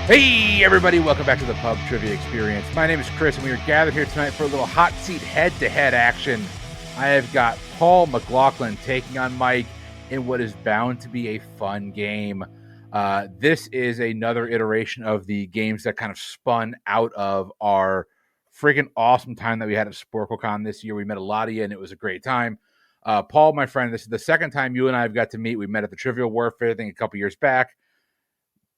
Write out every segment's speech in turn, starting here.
Hey, everybody, welcome back to the Pub Trivia Experience. My name is Chris, and we are gathered here tonight for a little hot seat head-to-head action. I have got Paul McLaughlin taking on Mike in what is bound to be a fun game. This is another iteration of the games that kind of spun out of our freaking awesome time that we had at Sporclecon this year. We met a lot of you, and it was a great time. Paul, my friend, this is the second time you and I have got to meet. We met at the Trivial Warfare thing a couple years back.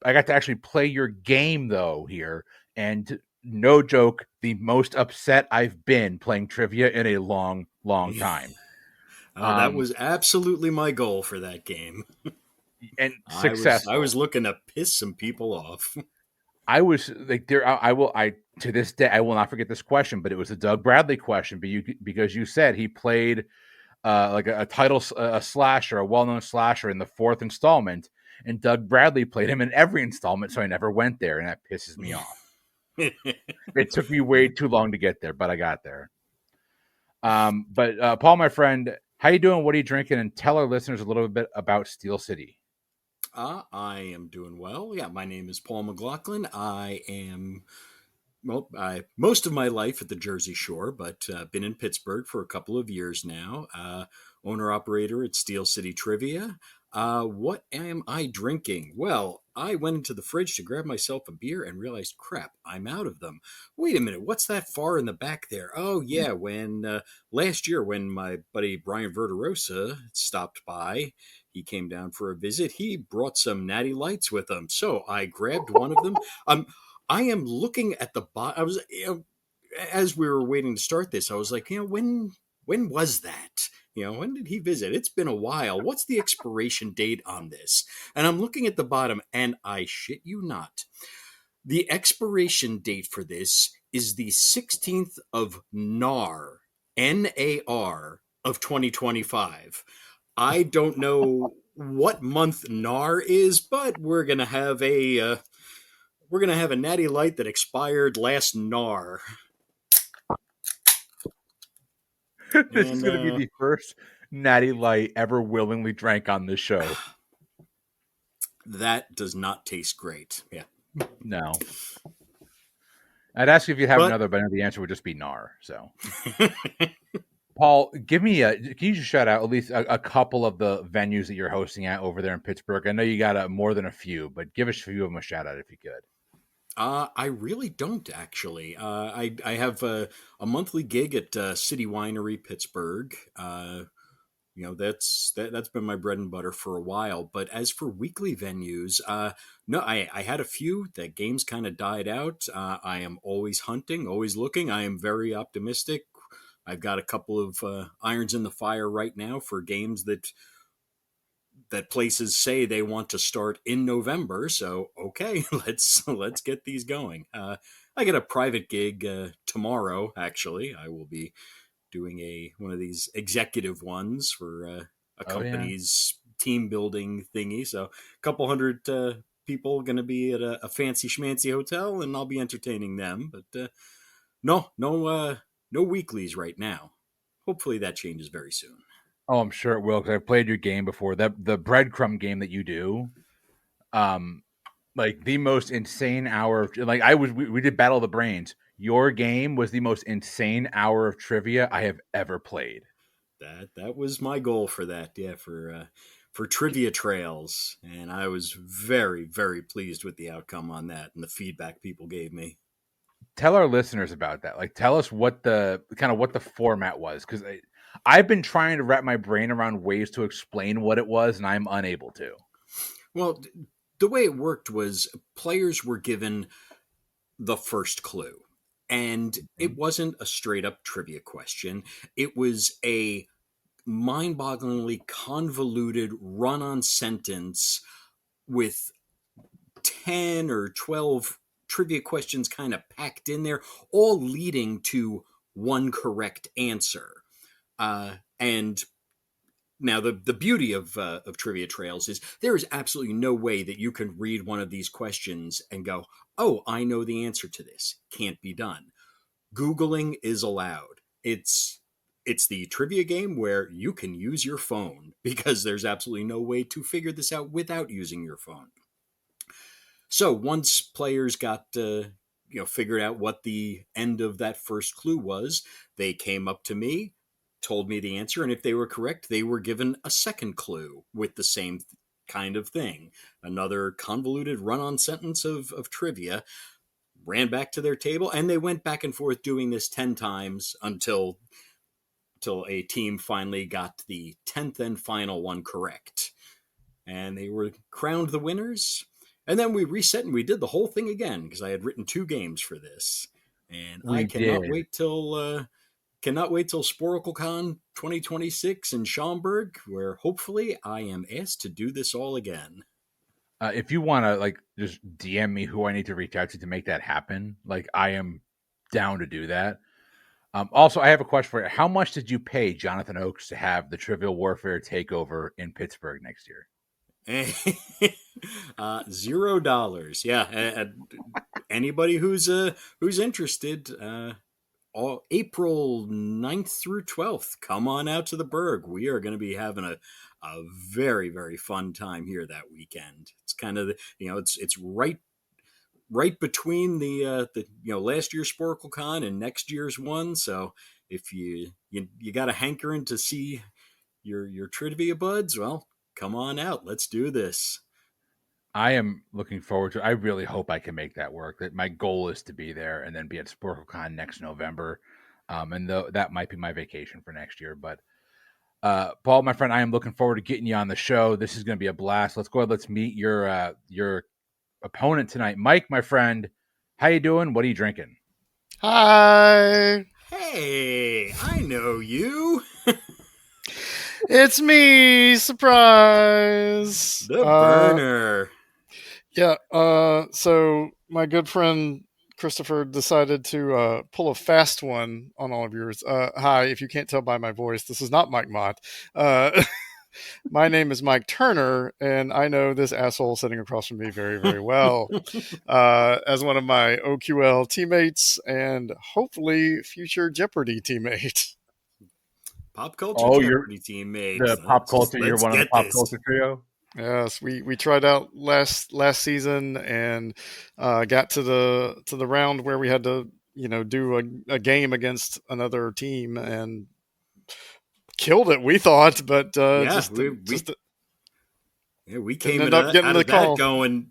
I got to actually play your game, though, here. And no joke, the most upset I've been playing trivia in a long, long time. That was absolutely my goal for that game. And successful. I was looking to piss some people off. I was like, to this day, I will not forget this question, but it was a Doug Bradley question, because you said he played like a title, a slasher, a well-known slasher in the fourth installment. And Doug Bradley played him in every installment, so I never went there, and that pisses me off. It took me way too long to get there, but I got there. But Paul, my friend, how you doing? What are you drinking? And tell our listeners a little bit about Steel City. I am doing well. Yeah, my name is Paul McLaughlin. I am most of my life at the Jersey Shore, but been in Pittsburgh for a couple of years now. Owner-operator at Steel City Trivia. What am I drinking? Well, I went into the fridge to grab myself a beer and realized, crap, I'm out of them. Wait a minute, what's that far in the back there? Oh, yeah, when last year when my buddy Brian Verderosa stopped by, he came down for a visit. He brought some Natty Lights with him, so I grabbed one of them. I am looking at the bottom. I was, as we were waiting to start this, I was like, when was that? When did he visit? It's been a while. What's the expiration date on this? And I'm looking at the bottom, and I shit you not, the expiration date for this is the 16th of NAR, N-A-R, of 2025. I don't know what month NAR is, but we're gonna have a Natty Light that expired last NAR. This is going to be the first Natty Light ever willingly drank on this show. That does not taste great. Yeah. No. I'd ask you if you'd have another, but I know the answer would just be NAR. So, Paul, can you just shout out at least a couple of the venues that you're hosting at over there in Pittsburgh? I know you got more than a few, but give a few of them a shout out if you could. I really don't, actually. I have a monthly gig at City Winery, Pittsburgh. That's been my bread and butter for a while. But as for weekly venues, no, I had a few. The games kind of died out. I am always hunting, always looking. I am very optimistic. I've got a couple of irons in the fire right now for games that places say they want to start in November. So, okay, let's get these going. I get a private gig tomorrow, actually. I will be doing one of these executive ones for a company's team building thingy. So a couple hundred people going to be at a fancy schmancy hotel, and I'll be entertaining them. But no weeklies right now. Hopefully that changes very soon. Oh, I'm sure it will, because I've played your game before. The breadcrumb game that you do, like the most insane hour. We did Battle of the Brains. Your game was the most insane hour of trivia I have ever played. That was my goal for that. Yeah, for Trivia Trails, and I was very, very pleased with the outcome on that and the feedback people gave me. Tell our listeners about that. Like, tell us what the format was, because I've been trying to wrap my brain around ways to explain what it was, and I'm unable to. Well, the way it worked was players were given the first clue, and it wasn't a straight up trivia question. It was a mind-bogglingly convoluted run-on sentence with 10 or 12 trivia questions kind of packed in there, all leading to one correct answer. And now the beauty of Trivia Trails is there is absolutely no way that you can read one of these questions and go, oh, I know the answer to this. Can't be done. Googling is allowed. It's the trivia game where you can use your phone, because there's absolutely no way to figure this out without using your phone. So once players got figured out what the end of that first clue was, they came up to me, told me the answer, and if they were correct, they were given a second clue with the same kind of thing. Another convoluted run-on sentence of trivia, ran back to their table, and they went back and forth doing this 10 times until a team finally got the 10th and final one correct. And they were crowned the winners. And then we reset and we did the whole thing again because I had written 2 games for this. And I We did. cannot wait till Sporclecon 2026 in Schaumburg, where hopefully I am asked to do this all again. If you want to like just DM me who I need to reach out to make that happen, like I am down to do that. Also, I have a question for you. How much did you pay Jonathan Oakes to have the Trivial Warfare takeover in Pittsburgh next year? $0. Yeah, anybody who's interested, all April 9th through 12th, come on out to the Berg. We are going to be having a very, very fun time here that weekend. It's kind of it's right between the last year's Sporclecon and next year's one. So if you got a hankering to see your trivia buds, well, come on out. Let's do this. I am looking forward to. I really hope I can make that work. That my goal is to be there and then be at Sporclecon next November, and that might be my vacation for next year. But Paul, my friend, I am looking forward to getting you on the show. This is going to be a blast. Let's go ahead. Let's meet your opponent tonight, Mike, my friend. How you doing? What are you drinking? Hi. Hey, I know you. It's me. Surprise. The burner. Yeah. So my good friend Christopher decided to pull a fast one on all of yours. Hi. If you can't tell by my voice, this is not Mike Mott. My name is Mike Turner, and I know this asshole sitting across from me very, very well as one of my OQL teammates and hopefully future Jeopardy teammate. Pop culture Jeopardy teammates. The pop culture. You're one of the pop culture trio. Yes, we tried out last season and got to the round where we had to do a game against another team and killed it. We thought, but we came out of that going.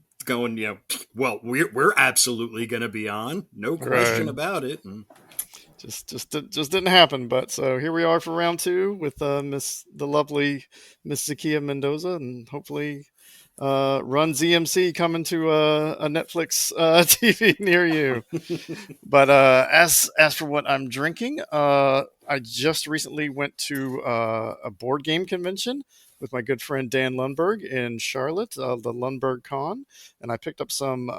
Well, we're absolutely going to be on, no question about it. And just didn't happen. But so here we are for round 2 with the lovely Miss Zakia Mendoza, and hopefully Run ZMC coming to a Netflix TV near you. But as for what I'm drinking, I just recently went to a board game convention with my good friend Dan Lundberg in Charlotte, the Lundberg Con, and I picked up some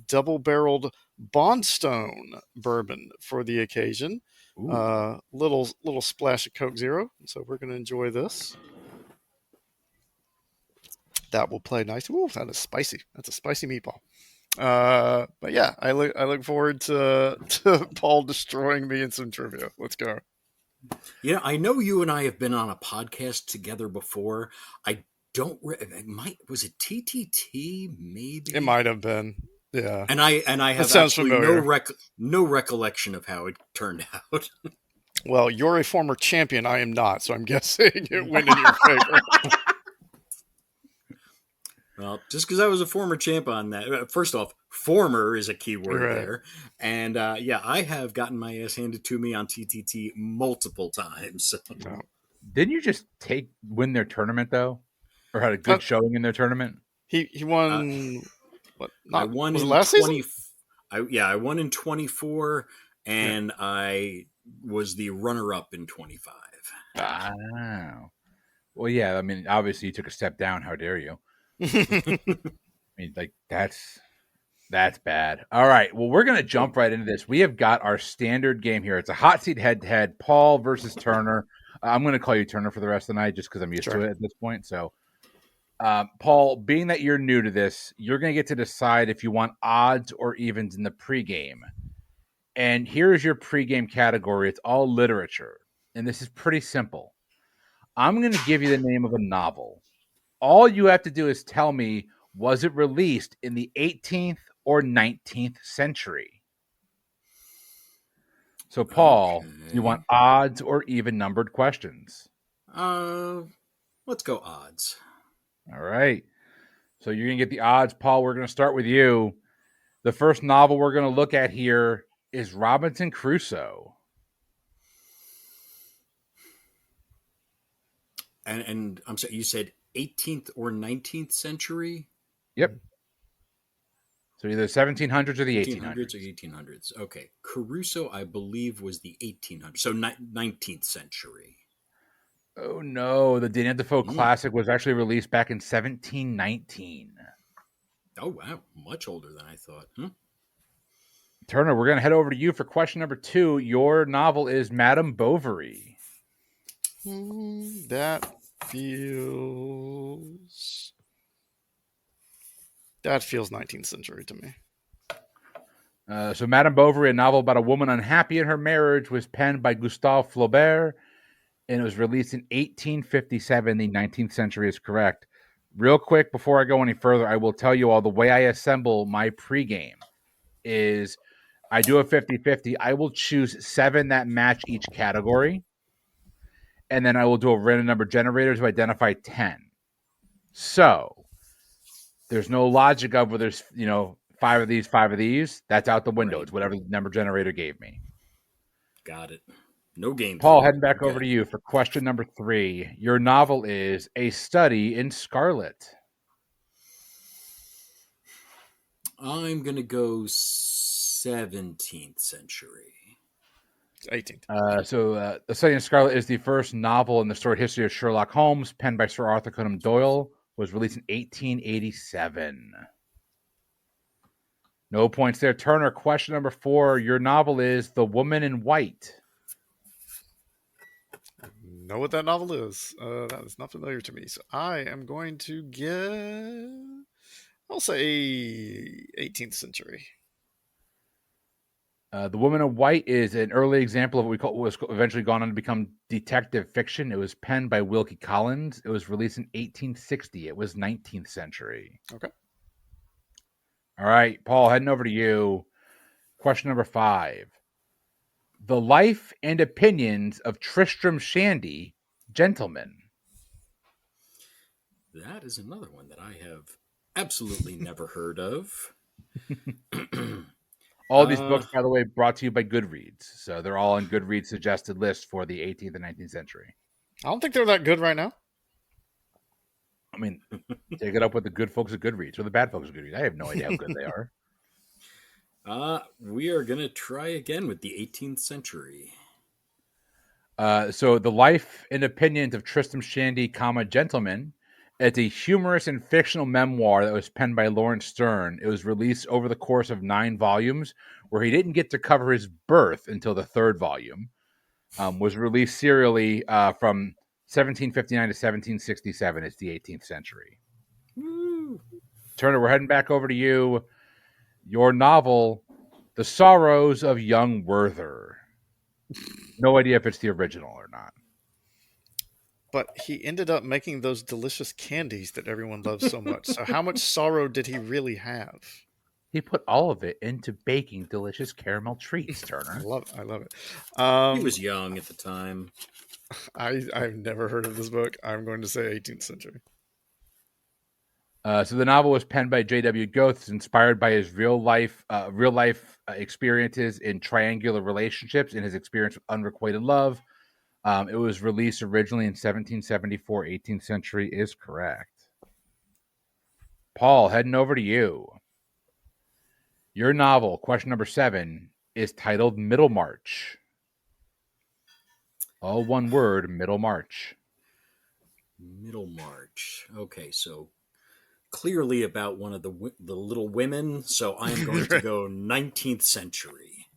double-barreled Bondstone bourbon for the occasion. Little splash of Coke Zero. So we're going to enjoy this. That will play nice. Ooh, that is spicy. That's a spicy meatball. But yeah, I look forward to Paul destroying me in some trivia. Let's go. I know you and I have been on a podcast together before. I don't. Was it TTT? Maybe it might have been. Yeah, and I have absolutely no recollection of how it turned out. Well, you're a former champion. I am not, so I'm guessing it went in your favor. Well, just because I was a former champ on that. First off, former is a key word there. And I have gotten my ass handed to me on TTT multiple times. So. No. Didn't you just win their tournament though, or had a good showing in their tournament? He won. I won was in it last 20. Season? I won in 24, and I was the runner-up in 25. Wow. Well, yeah. I mean, obviously, you took a step down. How dare you? I mean, like that's bad. All right. Well, we're gonna jump right into this. We have got our standard game here. It's a hot seat head-to-head. Paul versus Turner. I'm gonna call you Turner for the rest of the night, just because I'm used to it at this point. So. Paul, being that you're new to this, you're going to get to decide if you want odds or evens in the pregame. And here's your pregame category. It's all literature. And this is pretty simple. I'm going to give you the name of a novel. All you have to do is tell me Was it released in the 18th or 19th century? So, Paul, do you want Okay. odds or even numbered questions? Let's go odds. All right. So you're going to get the odds. Paul, we're going to start with you. The first novel we're going to look at here is Robinson Crusoe. And I'm sorry, you said 18th or 19th century? Yep. So either 1700s or the 1800s 1800s. or 1800s. Okay. Crusoe, I believe, was the 1800s. So 19th century. Oh, no. The Daniel Defoe Mm. classic was actually released back in 1719. Oh, wow. Much older than I thought. Huh? Turner, we're going to head over to you for question number 2. Your novel is Madame Bovary. That feels 19th century to me. So Madame Bovary, a novel about a woman unhappy in her marriage, was penned by Gustave Flaubert, and it was released in 1857. The 19th century is correct. Real quick, before I go any further, I will tell you all the way I assemble my pregame is I do a 50-50. I will choose 7 that match each category, and then I will do a random number generator to identify 10. So there's no logic of where there's 5 of these, 5 of these. That's out the window. Right. It's whatever the number generator gave me. Got it. No game Paul, theory. heading back over to you for question number 3. Your novel is A Study in Scarlet. I'm going to go 17th century. 18th. A Study in Scarlet is the first novel in the storied history of Sherlock Holmes, penned by Sir Arthur Conan Doyle, was released in 1887. No points there. Turner, question number 4. Your novel is The Woman in White. Know what that novel is. That is not familiar to me. So I am going to get, I'll say 18th century. The Woman in White is an early example of what was eventually gone on to become detective fiction. It was penned by Wilkie Collins. It was released in 1860. It was 19th century. Okay. All right, Paul, heading over to you. Question number 5. The Life and Opinions of Tristram Shandy, Gentleman. That is another one that I have absolutely never heard of. All these books, by the way, brought to you by Goodreads. So they're all on Goodreads suggested list for the 18th and 19th century. I don't think they're that good right now. I mean, take it up with the good folks at Goodreads or the bad folks at Goodreads. I have no idea how good they are. We are going to try again with the 18th century. So the Life and Opinions of Tristram Shandy, Gentleman. It's a humorous and fictional memoir that was penned by Lawrence Stern. It was released over the course of 9 volumes, where he didn't get to cover his birth until the 3rd volume. Was released serially from 1759 to 1767. It's the 18th century. Woo. Turner, we're heading back over to you. Your novel, The Sorrows of Young Werther. No idea if it's the original or not. But he ended up making those delicious candies that everyone loves so much. So how much sorrow did he really have? He put all of it into baking delicious caramel treats, Turner. I love it. I love it. He was young at the time. I've never heard of this book. I'm going to say 18th century. So the novel was penned by J.W. Goethe. It's inspired by his real life experiences in triangular relationships and his experience with unrequited love. It was released originally in 1774. 18th century is correct. Paul, heading over to you. Your novel, question number 7, is titled Middlemarch. All one word, Middlemarch. Middlemarch. Okay, so clearly about one of the Little Women. So I am going to go 19th century.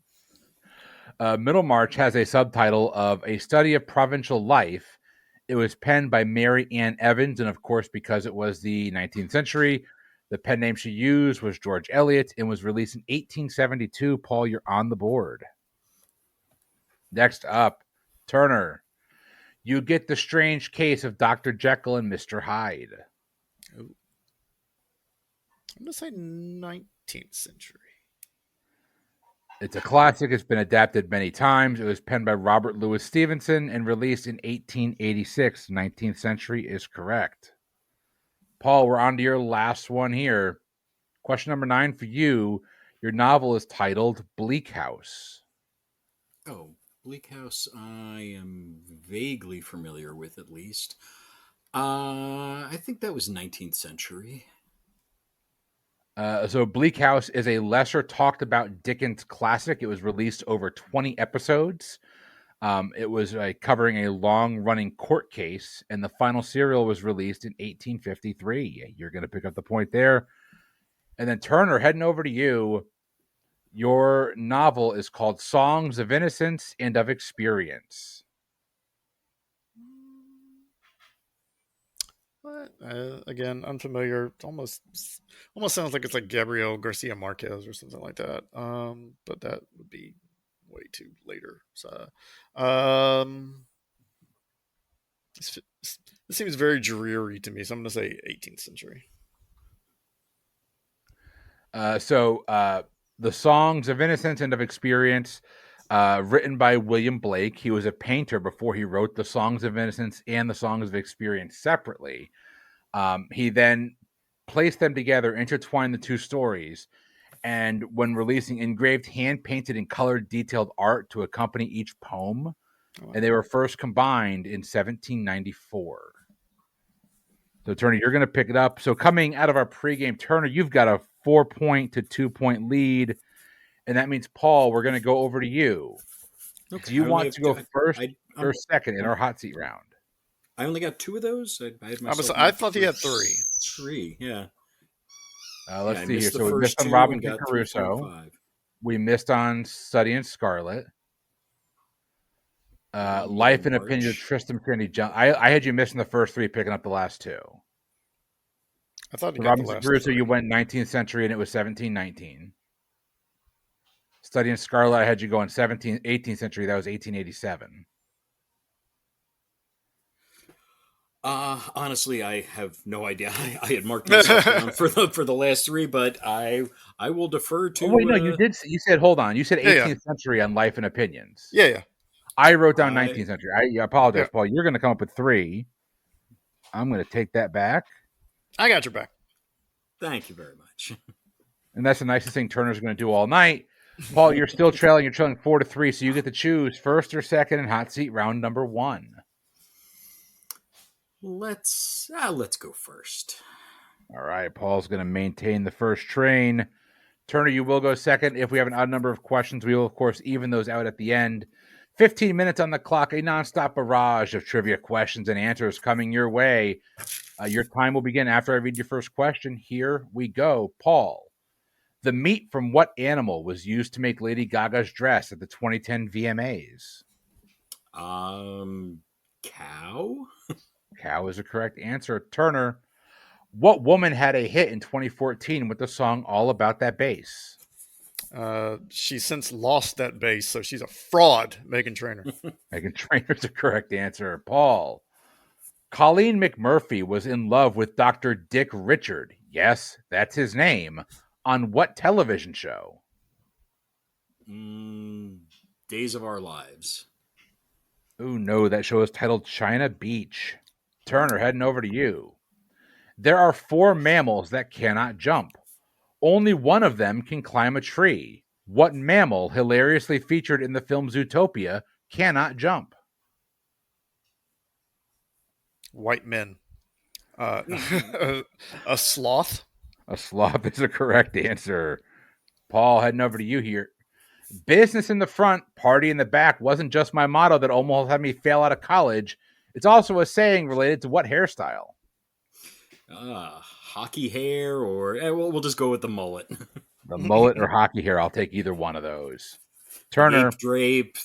Middlemarch has a subtitle of A Study of Provincial Life. It was penned by Mary Ann Evans, and of course, because it was the 19th century, the pen name she used was George Eliot and was released in 1872. Paul, you're on the board. Next up, Turner. You get The Strange Case of Dr. Jekyll and Mr. Hyde. I'm going to say 19th century. It's a classic. It's been adapted many times. It was penned by Robert Louis Stevenson and released in 1886. 19th century is correct. Paul, we're on to your last one here. Question number 9 for you. Your novel is titled Bleak House. Oh, Bleak House, I am vaguely familiar with, at least. I think that was 19th century. So Bleak House is a lesser talked about Dickens classic. It was released over 20 episodes. It was covering a long running court case, and the final serial was released in 1853. You're going to pick up the point there. And then Turner, heading over to you. Your novel is called Songs of Innocence and of Experience. What? Again, unfamiliar. Almost sounds like it's like Gabriel Garcia Marquez or something like that. But that would be way too later. So, this seems very dreary to me. So I'm going to say 18th century. The Songs of Innocence and of Experience, written by William Blake. He was a painter before he wrote the Songs of Innocence and the Songs of Experience separately. He then placed them together, intertwined the two stories, and when releasing engraved, hand-painted, and colored detailed art to accompany each poem, and they were first combined in 1794. So, Turner, you're going to pick it up. So, coming out of our pregame, Turner, you've got a 4-point to 2-point lead, and that means, Paul, we're going to go over to you. Okay. Do you want to go first or second in our hot seat round? I only got 2 of those. I thought he had 3. 3, yeah. Let's see here. So we missed on Robinson Crusoe. We missed on Study in Scarlet. Life and Opinion of Tristram Shandy John. I had you missing the first 3, picking up the last 2. I thought you got Robinson the last Crusoe, 3. you went 19th century and it was 1719. Study in Scarlet, I had you going 18th century. That was 1887. Honestly, I have no idea. I had marked myself down for the last 3, but I will defer to. Oh, wait, no, you did. You said, hold on. You said 18th century on Life and Opinions. Yeah. I wrote down 19th century. I apologize, Paul. You're going to come up with 3. I'm going to take that back. I got your back. Thank you very much. And that's the nicest thing Turner's going to do all night. Paul, you're still trailing. You're trailing 4-3, so you get to choose first or second in hot seat round number 1. Let's go first. All right, Paul's going to maintain the first train. Turner, you will go second. If we have an odd number of questions, we will, of course, even those out at the end. 15 minutes on the clock, a nonstop barrage of trivia questions and answers coming your way. Your time will begin after I read your first question. Here we go. Paul, the meat from what animal was used to make Lady Gaga's dress at the 2010 VMAs? Cow? Cow is a correct answer. Turner, what woman had a hit in 2014 with the song All About That Bass? She's since lost that bass, so she's a fraud, Meghan Trainor. Meghan Trainor's a correct answer. Paul, Colleen McMurphy was in love with Dr. Dick Richard. Yes, that's his name. On what television show? Days of Our Lives. Oh, no, that show is titled China Beach. Turner, heading over to you. There are 4 mammals that cannot jump. Only one of them can climb a tree. What mammal, hilariously featured in the film Zootopia, cannot jump? White men. A sloth? A sloth is a correct answer. Paul, heading over to you here. Business in the front, party in the back wasn't just my motto that almost had me fail out of college. It's also a saying related to what hairstyle? Hockey hair, or we'll just go with the mullet. The mullet or hockey hair. I'll take either one of those. Turner. Drape.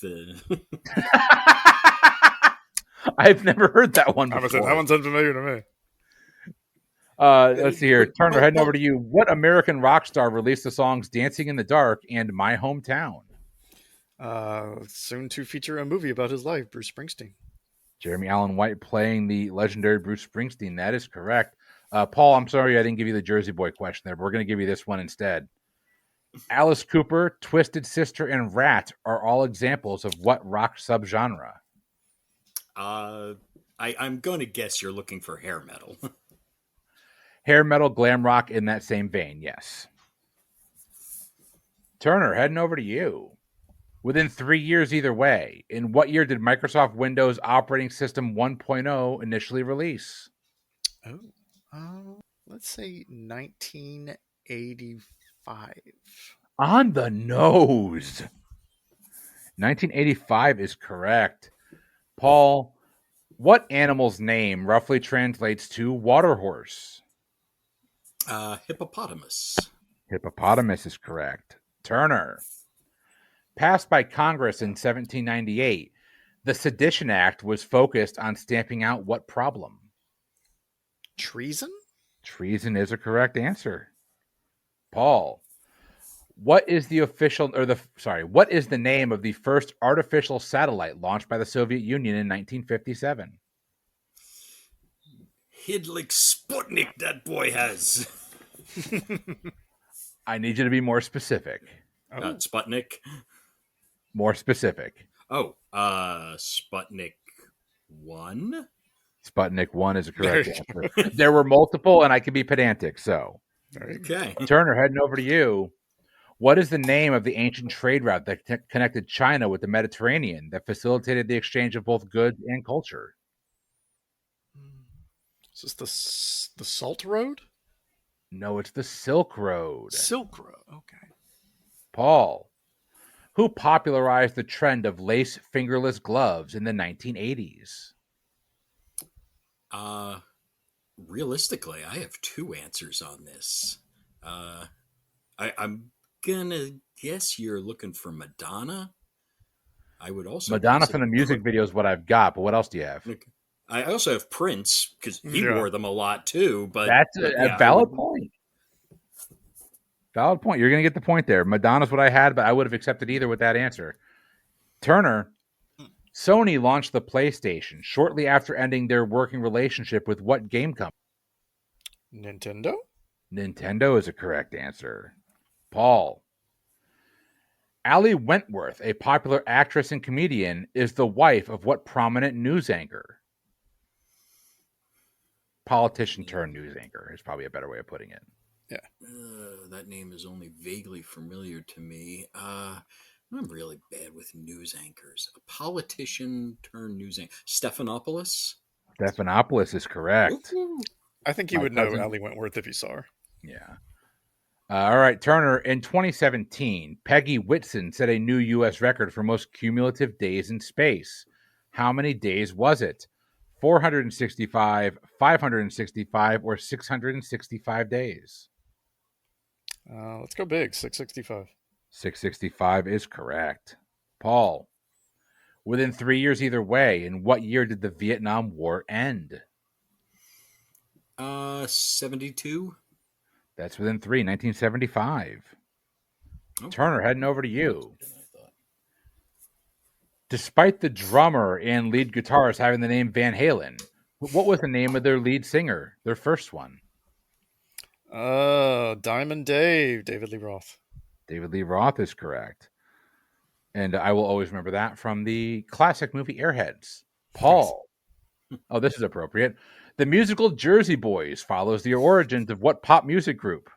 I've never heard that one before. That one's unfamiliar to me. Let's see here. Turner, heading over to you. What American rock star released the songs Dancing in the Dark and My Hometown? Soon to feature a movie about his life, Bruce Springsteen. Jeremy Allen White playing the legendary Bruce Springsteen. That is correct. Paul, I'm sorry I didn't give you the Jersey Boy question there, but we're going to give you this one instead. Alice Cooper, Twisted Sister, and Rat are all examples of what rock subgenre? I'm going to guess you're looking for hair metal. Hair metal, glam rock in that same vein, yes. Turner, heading over to you. Within 3 years either way, in what year did Microsoft Windows Operating System 1.0 initially release? Let's say 1985. On the nose. 1985 is correct. Paul, what animal's name roughly translates to water horse? Hippopotamus. Hippopotamus is correct. Turner. Passed by Congress in 1798, the Sedition Act was focused on stamping out what problem? Treason? Treason is a correct answer. Paul, what is the name of the first artificial satellite launched by the Soviet Union in 1957? Hidlik Sputnik that boy has. I need you to be more specific. Sputnik. More specific. Sputnik 1? Sputnik 1 is a correct answer. There were multiple, and I can be pedantic, so. Okay. Turner, heading over to you. What is the name of the ancient trade route that connected China with the Mediterranean that facilitated the exchange of both goods and culture? Is this the Salt Road? No, it's the Silk Road. Silk Road, okay. Paul, who popularized the trend of lace fingerless gloves in the 1980s? Realistically, I have two answers on this. I'm gonna guess you're looking for Madonna. I would also Madonna from the music video is what I've got, but what else do you have? I also have Prince because he wore them a lot too. But that's a valid point. Valid point. You're going to get the point there. Madonna's what I had, but I would have accepted either with that answer. Turner, Sony launched the PlayStation shortly after ending their working relationship with what game company? Nintendo? Nintendo is a correct answer. Paul, Allie Wentworth, a popular actress and comedian, is the wife of what prominent news anchor? Politician turned news anchor is probably a better way of putting it. Yeah. That name is only vaguely familiar to me. I'm really bad with news anchors. A politician turned news anchor. Stephanopoulos? Stephanopoulos is correct. Woo-hoo. I think you would know Allie Wentworth if you saw her. Yeah. All right, Turner. In 2017, Peggy Whitson set a new U.S. record for most cumulative days in space. How many days was it? 465, 565, or 665 days? Let's go big. 665. 665 is correct. Paul, within 3 years either way, in what year did the Vietnam War end? 72. That's within 1975. Oh. Turner, heading over to you. Despite the drummer and lead guitarist having the name Van Halen, what was the name of their lead singer, their first one? Diamond Dave, David Lee Roth. David Lee Roth is correct. And I will always remember that from the classic movie Airheads. Paul. Oh, this is appropriate. The musical Jersey Boys follows the origins of what pop music group?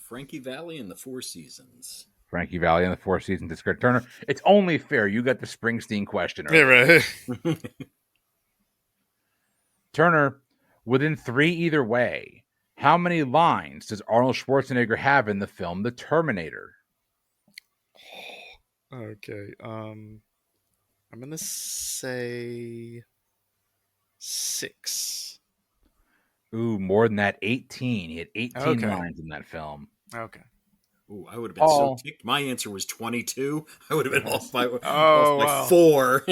Frankie Valli and the Four Seasons. Frankie Valli and the Four Seasons is correct. Turner, it's only fair. You got the Springsteen question. Yeah, right. Turner, within 3 either way, how many lines does Arnold Schwarzenegger have in the film The Terminator? Okay. I'm going to say 6. Ooh, more than that, 18. He had 18 lines in that film. Okay. Ooh, I would have been so ticked. My answer was 22. I would have been off by 4.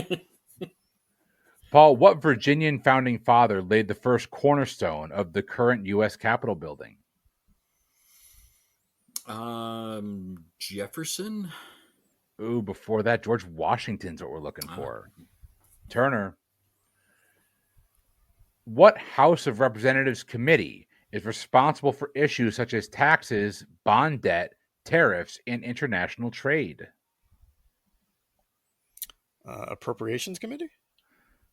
Paul, what Virginian founding father laid the first cornerstone of the current U.S. Capitol building? Jefferson? Ooh, before that, George Washington's what we're looking for. Turner, What House of Representatives committee is responsible for issues such as taxes, bond debt, tariffs, and international trade? Appropriations Committee?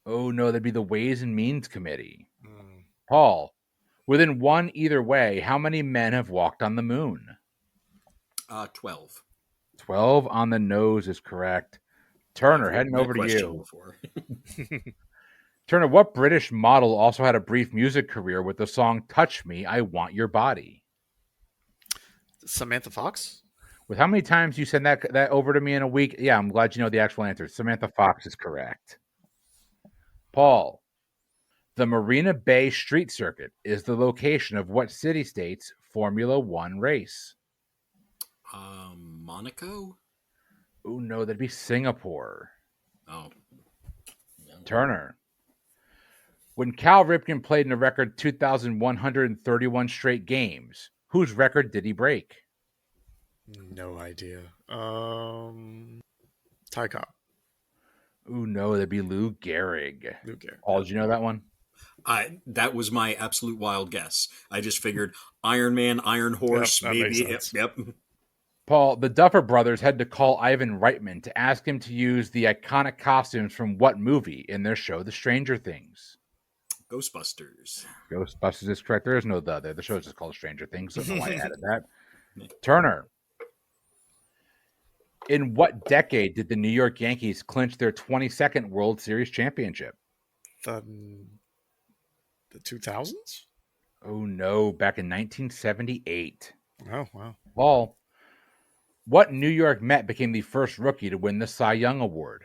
Oh, no, that'd be the Ways and Means Committee. Mm. Paul, within one either way, how many men have walked on the moon? 12. 12 on the nose is correct. Turner, heading over to you. Before. Turner, what British model also had a brief music career with the song Touch Me, I Want Your Body? Samantha Fox? With how many times you send that over to me in a week? Yeah, I'm glad you know the actual answer. Samantha Fox is correct. Paul, the Marina Bay Street Circuit is the location of what city-state's Formula One race? Monaco? Oh, no, that'd be Singapore. Oh. No. Turner. When Cal Ripken played in a record 2,131 straight games, whose record did he break? No idea. Ty Cobb. Oh, no, that'd be Lou Gehrig. Lou Gehrig. Paul, did you know that one? That was my absolute wild guess. I just figured Iron Man, Iron Horse, Yep, maybe. Yep. Paul, the Duffer Brothers had to call Ivan Reitman to ask him to use the iconic costumes from what movie in their show, The Stranger Things? Ghostbusters. Ghostbusters is correct. There is no the there. The show is just called Stranger Things. I don't know why I added that. Turner. In what decade did the New York Yankees clinch their 22nd World Series championship? The 2000s? Oh, no. Back in 1978. Oh, wow. Paul, what New York Met became the first rookie to win the Cy Young Award?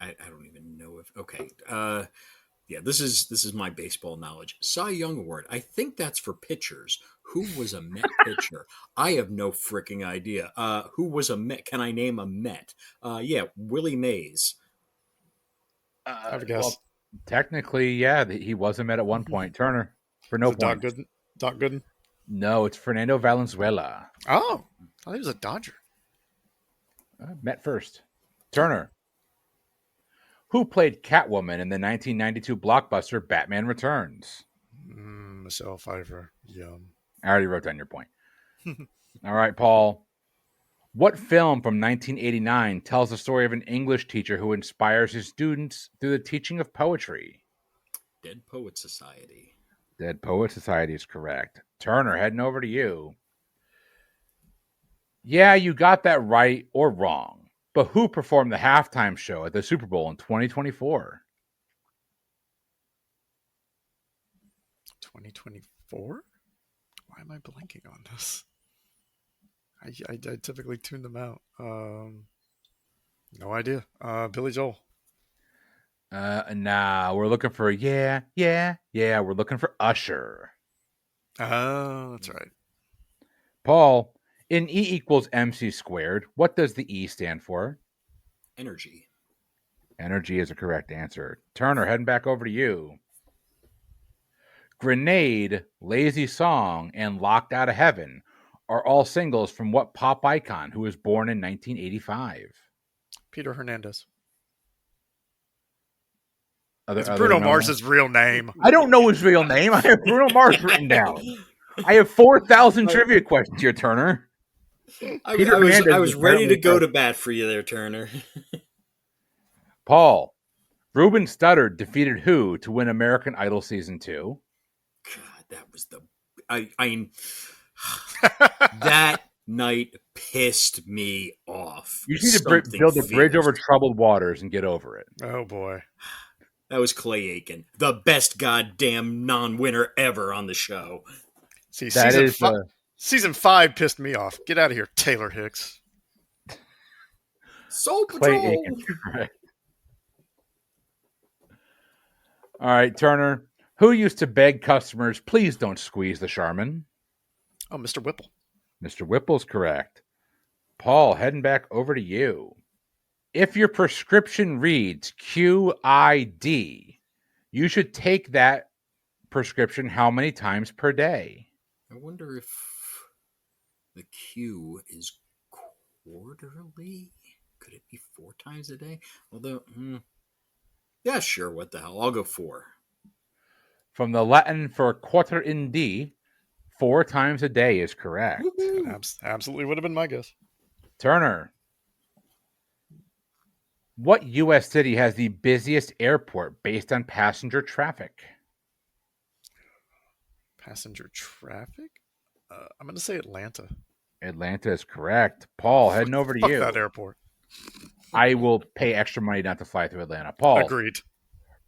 I don't even know if... Okay. Yeah, this is my baseball knowledge. Cy Young Award. I think that's for pitchers. Who was a Met pitcher? I have no freaking idea. Who was a Met? Can I name a Met? Yeah, Willie Mays. I have a guess. Well, technically, yeah, he was a Met at one point. Turner, for no point. Doc Gooden? No, it's Fernando Valenzuela. Oh, I thought he was a Dodger. Met first. Turner. Who played Catwoman in the 1992 blockbuster Batman Returns? Michelle Pfeiffer. Yum. I already wrote down your point. All right, Paul. What film from 1989 tells the story of an English teacher who inspires his students through the teaching of poetry? Dead Poet Society. Dead Poet Society is correct. Turner, heading over to you. Yeah, you got that right or wrong. But who performed the halftime show at the Super Bowl in 2024? 2024? Why am I blanking on this? I typically tune them out. No idea. Billy Joel. Nah, we're looking for yeah. We're looking for Usher. Oh, that's right. Paul, in E equals MC squared, what does the E stand for? Energy. Energy is a correct answer. Turner, heading back over to you. Grenade, Lazy Song, and Locked Out of Heaven are all singles from what pop icon who was born in 1985? Peter Hernandez. It's Bruno Mars's real name. I don't know his real name. I have Bruno Mars written down. I have 4,000 trivia questions here, Turner. I was ready to go to bat for you there, Turner. Paul, Ruben Studdard defeated who to win American Idol Season 2? God, that was that night pissed me off. You need to build a bridge over troubled waters and get over it. Oh, boy. That was Clay Aiken, the best goddamn non-winner ever on the show. See, season 5 pissed me off. Get out of here, Taylor Hicks. Soul Clay Patrol. Aiken. All right, Turner. Who used to beg customers, please don't squeeze the Charmin? Oh, Mr. Whipple. Mr. Whipple's correct. Paul, heading back over to you. If your prescription reads QID, you should take that prescription how many times per day? I wonder if the Q is quarterly? Could it be 4 times a day? Although, yeah, sure. What the hell? I'll go 4. From the Latin for quarter in D, 4 times a day is correct. Absolutely would have been my guess. Turner. What U.S. city has the busiest airport based on passenger traffic? Passenger traffic? I'm going to say Atlanta. Atlanta is correct. Paul, heading over to Fuck you. that airport. I will pay extra money not to fly through Atlanta. Paul. Agreed.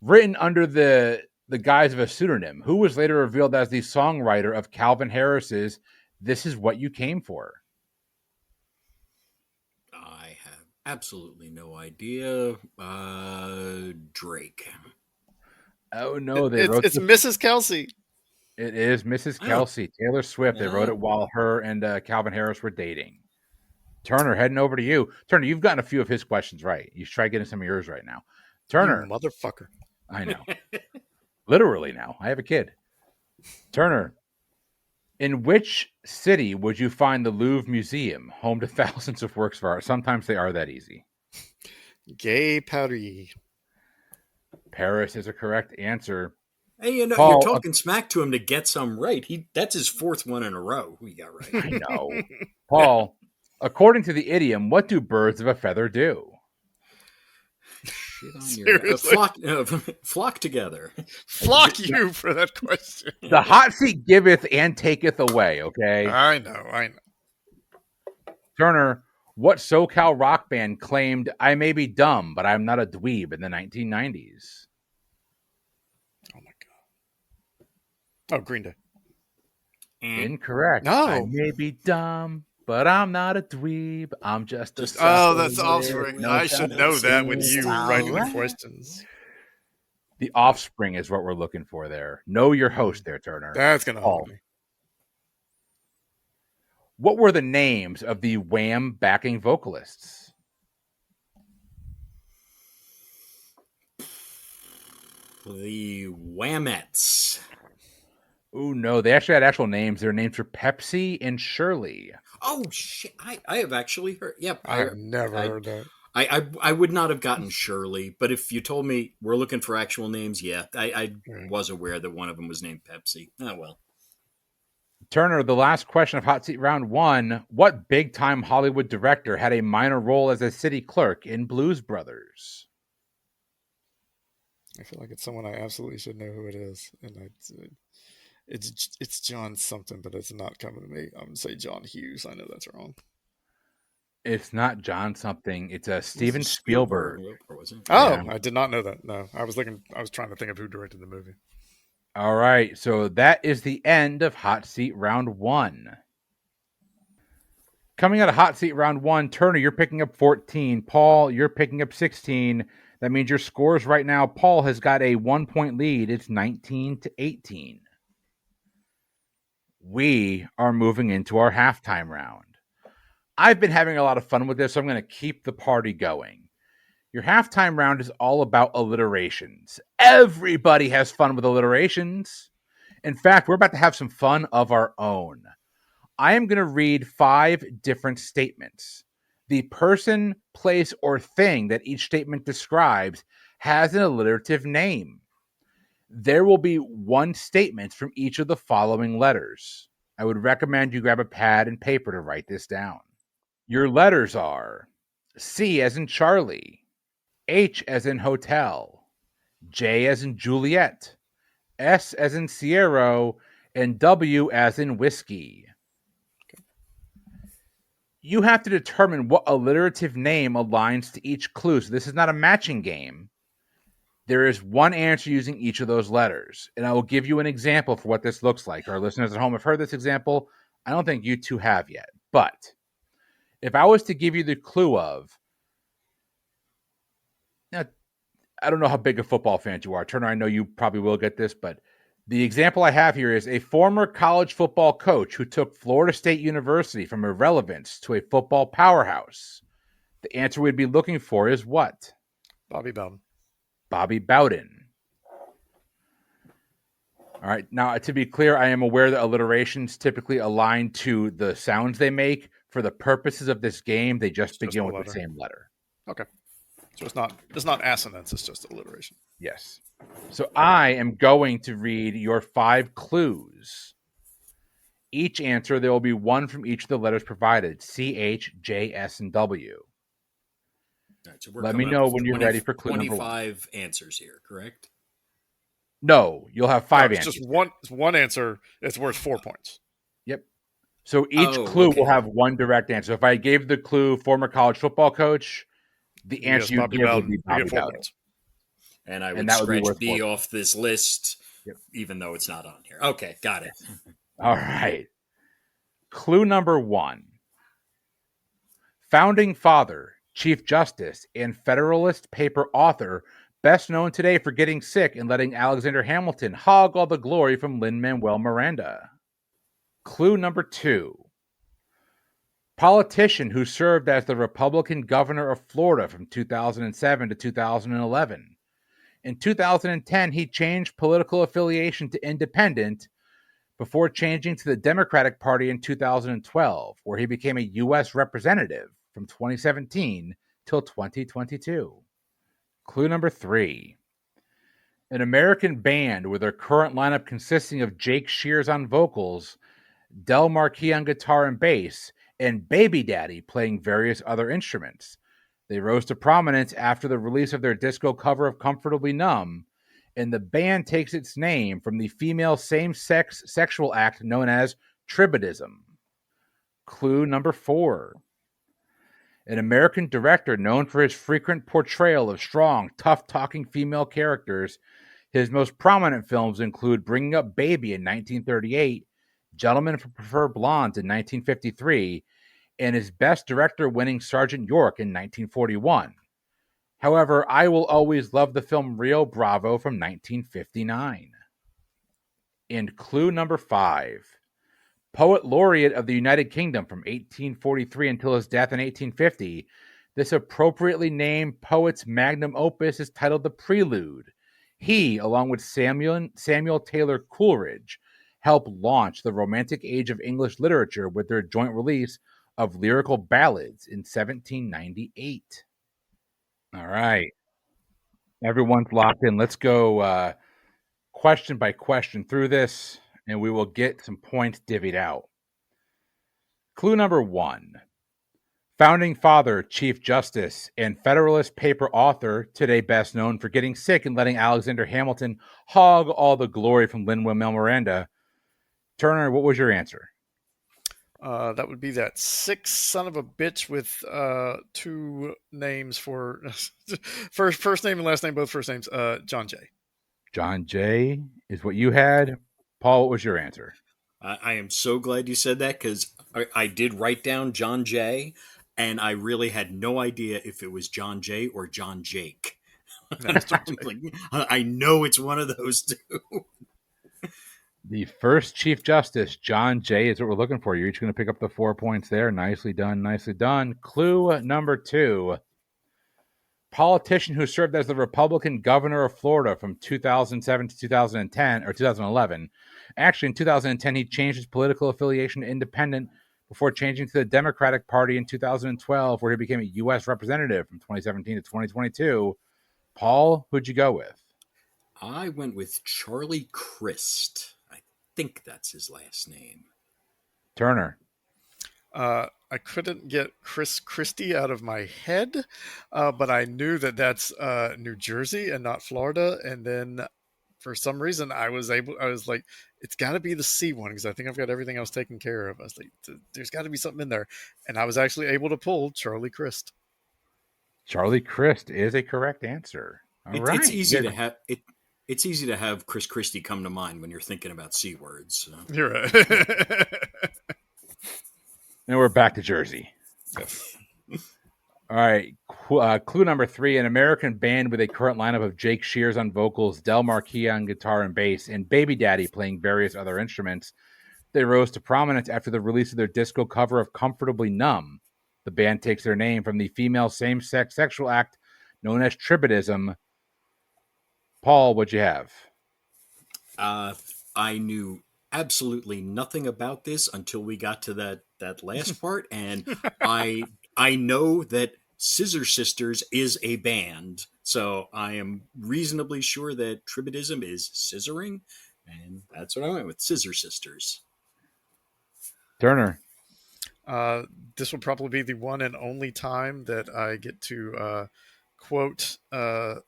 Written under the guise of a pseudonym, who was later revealed as the songwriter of Calvin Harris's This Is What You Came For? I have absolutely no idea. Drake. Oh, no. It's Mrs. Kelsey. It is Mrs. Kelsey, Taylor Swift. They wrote it while her and Calvin Harris were dating. Turner, heading over to you. Turner, you've gotten a few of his questions right. You should try getting some of yours right now. Turner. You motherfucker. I know. Literally now. I have a kid. Turner, in which city would you find the Louvre Museum, home to thousands of works of art? Sometimes they are that easy. Gay Paris. Paris is a correct answer. Hey, Paul, you're talking smack to him to get some right. That's his 4th one in a row we got right. I know. Paul, according to the idiom, what do birds of a feather do? Flock together. Flock you for that question. The hot seat giveth and taketh away, okay? I know. Turner, what SoCal rock band claimed, I may be dumb, but I'm not a dweeb in the 1990s? Oh, my God. Oh, Green Day. Incorrect. No. I may be dumb, but I'm not a dweeb. I'm just a that's Offspring. No, I should know that when you writing the questions. The Offspring is what we're looking for there. Know your host there, Turner. That's going to help me. What were the names of the Wham backing vocalists? The Whamettes. Oh, no. They actually had actual names. Their names were Pepsi and Shirley. Oh, shit. I have actually heard. Yep. I have never heard that. I would not have gotten Shirley, but if you told me we're looking for actual names, yeah, I was aware that one of them was named Pepsi. Oh, well. Turner, the last question of Hot Seat Round 1. What big-time Hollywood director had a minor role as a city clerk in Blues Brothers? I feel like it's someone I absolutely should know who it is. And it's John something, but it's not coming to me. I'm going to say John Hughes. I know that's wrong. It's not John something. It's Steven Spielberg. Oh, yeah. I did not know that. No, I was trying to think of who directed the movie. All right, so that is the end of Hot Seat Round 1. Coming out of Hot Seat Round 1, Turner, you're picking up 14. Paul, you're picking up 16. That means your scores right now, Paul has got a 1-point lead. It's 19-18. We are moving into our halftime round. I've been having a lot of fun with this, so I'm going to keep the party going. Your halftime round is all about alliterations. Everybody has fun with alliterations. In fact, we're about to have some fun of our own. I am going to read 5 different statements. The person, place, or thing that each statement describes has an alliterative name. There will be 1 statement from each of the following letters. I would recommend you grab a pad and paper to write this down. Your letters are C as in Charlie, H as in hotel, J as in Juliet, S as in Sierra, and W as in whiskey. Okay. You have to determine what alliterative name aligns to each clue. So this is not a matching game. There is 1 answer using each of those letters. And I will give you an example for what this looks like. Our listeners at home have heard this example. I don't think you two have yet. But if I was to give you the clue of, I don't know how big a football fan you are. Turner, I know you probably will get this, but the example I have here is a former college football coach who took Florida State University from irrelevance to a football powerhouse. The answer we'd be looking for is what? Bobby Bowden. Bobby Bowden. All right. Now, to be clear, I am aware that alliterations typically align to the sounds they make. For the purposes of this game, they just begin with the same letter. Okay. So it's not assonance, it's just alliteration. Yes. So I am going to read your 5 clues. Each answer, there will be one from each of the letters provided: C, H, J, S, and W. All right, so we're Let me coming up know with when you're ready for clue number 1. 25 answers here, correct? No, you'll have No, 5 it's answers. just one answer. It's worth 4 points. Yep. So each clue will have one direct answer. If I gave the clue former college football coach, the answer you give would be You Bobby get 4 Bowden. points. And I would And that would be scratch worth B 4 off this list, Yep. even though it's not on here. Okay, got it. All right. Clue number 1. Founding father, Chief Justice, and Federalist paper author, best known today for getting sick and letting Alexander Hamilton hog all the glory from Lin-Manuel Miranda. Clue number 2. Politician who served as the Republican governor of Florida from 2007 to 2011. In 2010, he changed political affiliation to independent before changing to the Democratic Party in 2012, where he became a U.S. representative from 2017 till 2022. Clue number 3. An American band with their current lineup consisting of Jake Shears on vocals, Del Marquis on guitar and bass, and Baby Daddy playing various other instruments. They rose to prominence after the release of their disco cover of Comfortably Numb, and the band takes its name from the female same-sex sexual act known as tribadism. Clue number 4. An American director known for his frequent portrayal of strong, tough-talking female characters. His most prominent films include Bringing Up Baby in 1938, Gentlemen Prefer Blondes in 1953, and his Best Director winning Sergeant York in 1941. However, I will always love the film Rio Bravo from 1959. And clue number 5. Poet laureate of the United Kingdom from 1843 until his death in 1850, this appropriately named poet's magnum opus is titled The Prelude. He, along with Samuel Taylor Coleridge, helped launch the Romantic Age of English literature with their joint release of Lyrical Ballads in 1798. All right. Everyone's locked in. Let's go question by question through this, and we will get some points divvied out. Clue number 1. Founding father, Chief Justice, and Federalist paper author, today best known for getting sick and letting Alexander Hamilton hog all the glory from Lin-Manuel Miranda. Turner, what was your answer? That would be that sick son of a bitch with 2 names for first name and last name, both first names. John Jay. John Jay is what you had. Paul, what was your answer? I am so glad you said that because I did write down John Jay, and I really had no idea if it was John Jay or John Jake. I know it's one of those two. The first Chief Justice, John Jay, is what we're looking for. You're each going to pick up the 4 points there. Nicely done, nicely done. Clue number 2. Politician who served as the Republican governor of Florida from 2007 to 2010 or 2011. Actually, in 2010, he changed his political affiliation to independent before changing to the Democratic Party in 2012, where he became a U.S. representative from 2017 to 2022. Paul, who'd you go with? I went with Charlie Crist. I think that's his last name. Turner. I couldn't get Chris Christie out of my head, but I knew that that's New Jersey and not Florida. And then for some reason, I was like, it's got to be the C one because I think I've got everything else taken care of. I was like, there's got to be something in there. And I was actually able to pull Charlie Crist. Charlie Crist is a correct answer. All right. It's easy to have it. It's easy to have Chris Christie come to mind when you're thinking about C words. So. You're right. And we're back to Jersey. All right. Clue number 3. An American band with a current lineup of Jake Shears on vocals, Del Marquis on guitar and bass, and Baby Daddy playing various other instruments. They rose to prominence after the release of their disco cover of Comfortably Numb. The band takes their name from the female same-sex sexual act known as tribadism. Paul, what'd you have? I knew absolutely nothing about this until we got to that last part, and I know that Scissor Sisters is a band. So I am reasonably sure that Tributism is scissoring. And that's what I went with, Scissor Sisters. Turner. This will probably be the one and only time that I get to quote the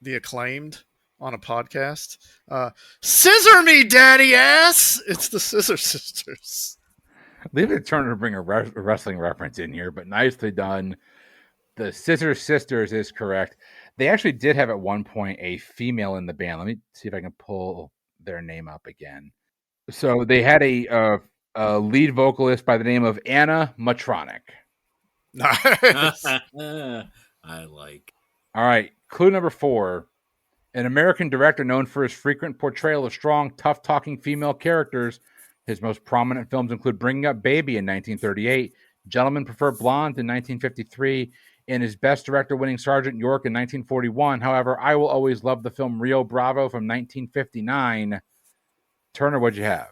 Acclaimed on a podcast. Scissor me, daddy ass! It's the Scissor Sisters. Leave it to Turner to bring a wrestling reference in here, but nicely done. The Scissor Sisters is correct. They actually did have at one point a female in the band. Let me see if I can pull their name up again. So they had a lead vocalist by the name of Anna Matronic. Nice. I like. All right, clue number 4. An American director known for his frequent portrayal of strong, tough-talking female characters. His most prominent films include Bringing Up Baby in 1938, Gentlemen Prefer Blondes in 1953, and his Best Director winning Sergeant York in 1941. However, I will always love the film Rio Bravo from 1959. Turner, what'd you have?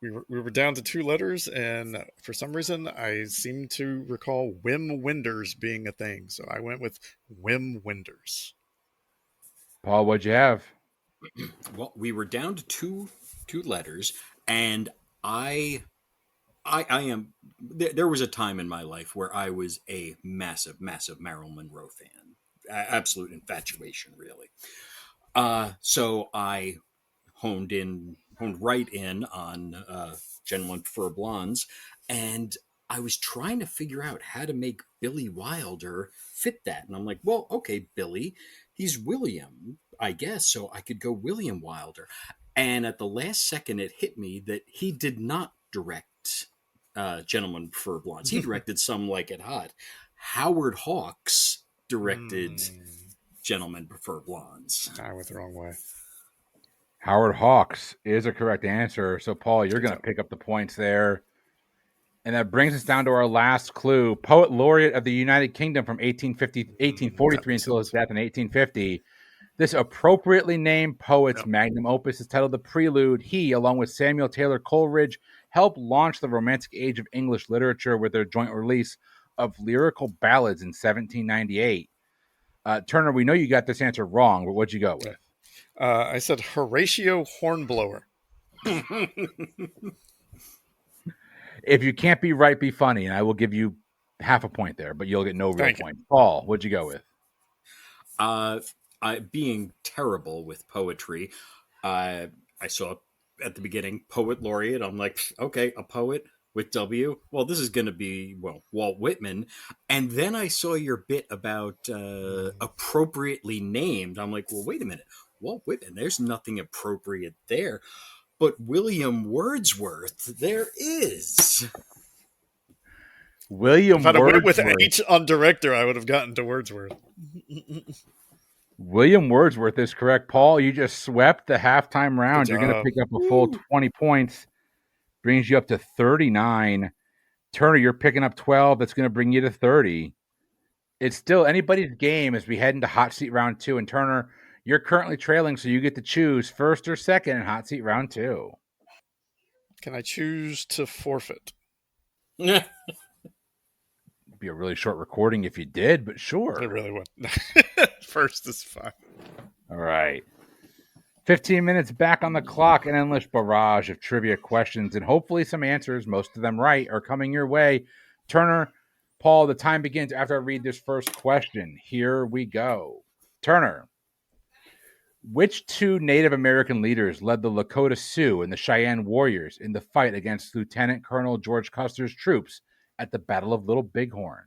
We were down to 2 letters, and for some reason, I seem to recall Wim Wenders being a thing. So I went with Wim Wenders. Paul, what'd you have? Well, we were down to two letters, and I am. There was a time in my life where I was a massive Marilyn Monroe fan, absolute infatuation, really. So I honed right in on Gentlemen Prefer Blondes, and I was trying to figure out how to make Billy Wilder fit that. And I'm like, well, okay, Billy, he's William, I guess, so I could go William Wilder. And at the last second, it hit me that he did not direct Gentlemen Prefer Blondes. He directed Some Like It Hot. Howard Hawks directed Gentlemen Prefer Blondes. I went the wrong way. Howard Hawks is a correct answer. So, Paul, you're going to pick up the points there. And that brings us down to our last clue. Poet laureate of the United Kingdom from 1843 until his death in 1850. This appropriately named poet's magnum opus is titled The Prelude. He, along with Samuel Taylor Coleridge, helped launch the Romantic Age of English literature with their joint release of Lyrical Ballads in 1798. Turner, we know you got this answer wrong, but what'd you go with? I said Horatio Hornblower. If you can't be right, be funny, and I will give you half a point there, but you'll get no real point. Paul, what'd you go with? Being terrible with poetry, I saw at the beginning Poet Laureate. I'm like, okay, a poet with W. Well, this is going to be, Walt Whitman. And then I saw your bit about appropriately named. I'm like, well, wait a minute. Walt Whitman, there's nothing appropriate there. But William Wordsworth, there is. William If I'd have Wordsworth. went with H on director, I would have gotten to Wordsworth. William Wordsworth is correct. Paul, you just swept the halftime round. You're going to pick up a full 20 points. Brings you up to 39. Turner, you're picking up 12. That's going to bring you to 30. It's still anybody's game as we head into Hot Seat Round 2. And Turner, you're currently trailing, so you get to choose first or second in Hot Seat Round 2. Can I choose to forfeit? It'd be a really short recording if you did, but sure. It really would. First is fine. All right. 15 minutes back on the clock, an endless barrage of trivia questions, and hopefully some answers, most of them right, are coming your way. Turner, Paul, the time begins after I read this first question. Here we go. Turner, which 2 Native American leaders led the Lakota Sioux and the Cheyenne Warriors in the fight against Lieutenant Colonel George Custer's troops at the Battle of Little Bighorn?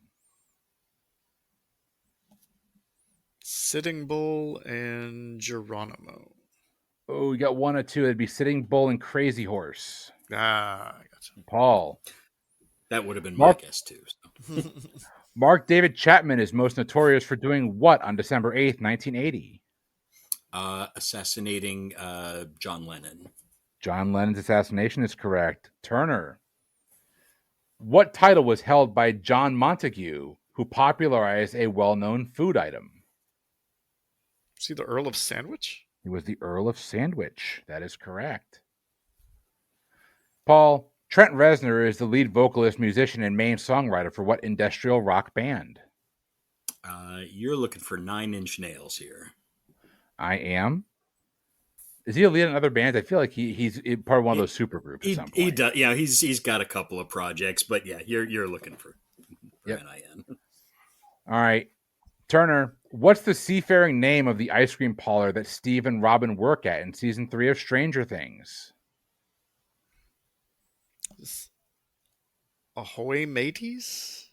Sitting Bull and Geronimo. Oh, we got 1 or 2. It'd be Sitting Bull and Crazy Horse. I gotcha. Paul. That would have been my guess, too. So. Mark David Chapman is most notorious for doing what on December 8th, 1980? Assassinating John Lennon. John Lennon's assassination is correct. Turner. What title was held by John Montague, who popularized a well-known food item? Is he the Earl of Sandwich? He was the Earl of Sandwich. That is correct. Paul, Trent Reznor is the lead vocalist, musician, and main songwriter for what industrial rock band? You're looking for 9 Inch Nails here. I am. Is he a lead in other bands? I feel like he's part of one of those super groups at some point. He does. Yeah, he's got a couple of projects, but yeah, you're looking for Yep. NIN. All right. Turner, what's the seafaring name of the ice cream parlor that Steve and Robin work at in season 3 of Stranger Things? Ahoy Mateys?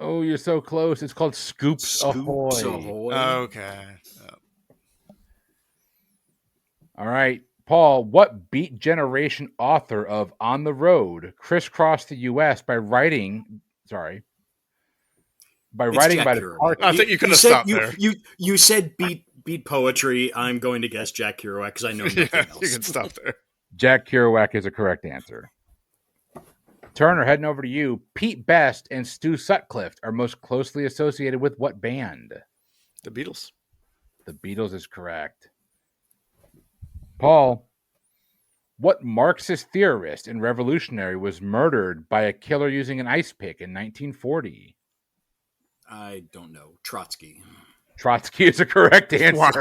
Oh, you're so close. It's called Scoops Ahoy. Okay. All right. Paul, what Beat Generation author of On the Road crisscrossed the U.S. by writing by Jack the Kerouac. park? I think you could have stopped there. You said beat poetry. I'm going to guess Jack Kerouac because I know nothing else. You can stop there. Jack Kerouac is a correct answer. Turner, heading over to you. Pete Best and Stu Sutcliffe are most closely associated with what band? The Beatles. The Beatles is correct. Paul, what Marxist theorist and revolutionary was murdered by a killer using an ice pick in 1940? I don't know. Trotsky. Trotsky is a correct answer. Wow.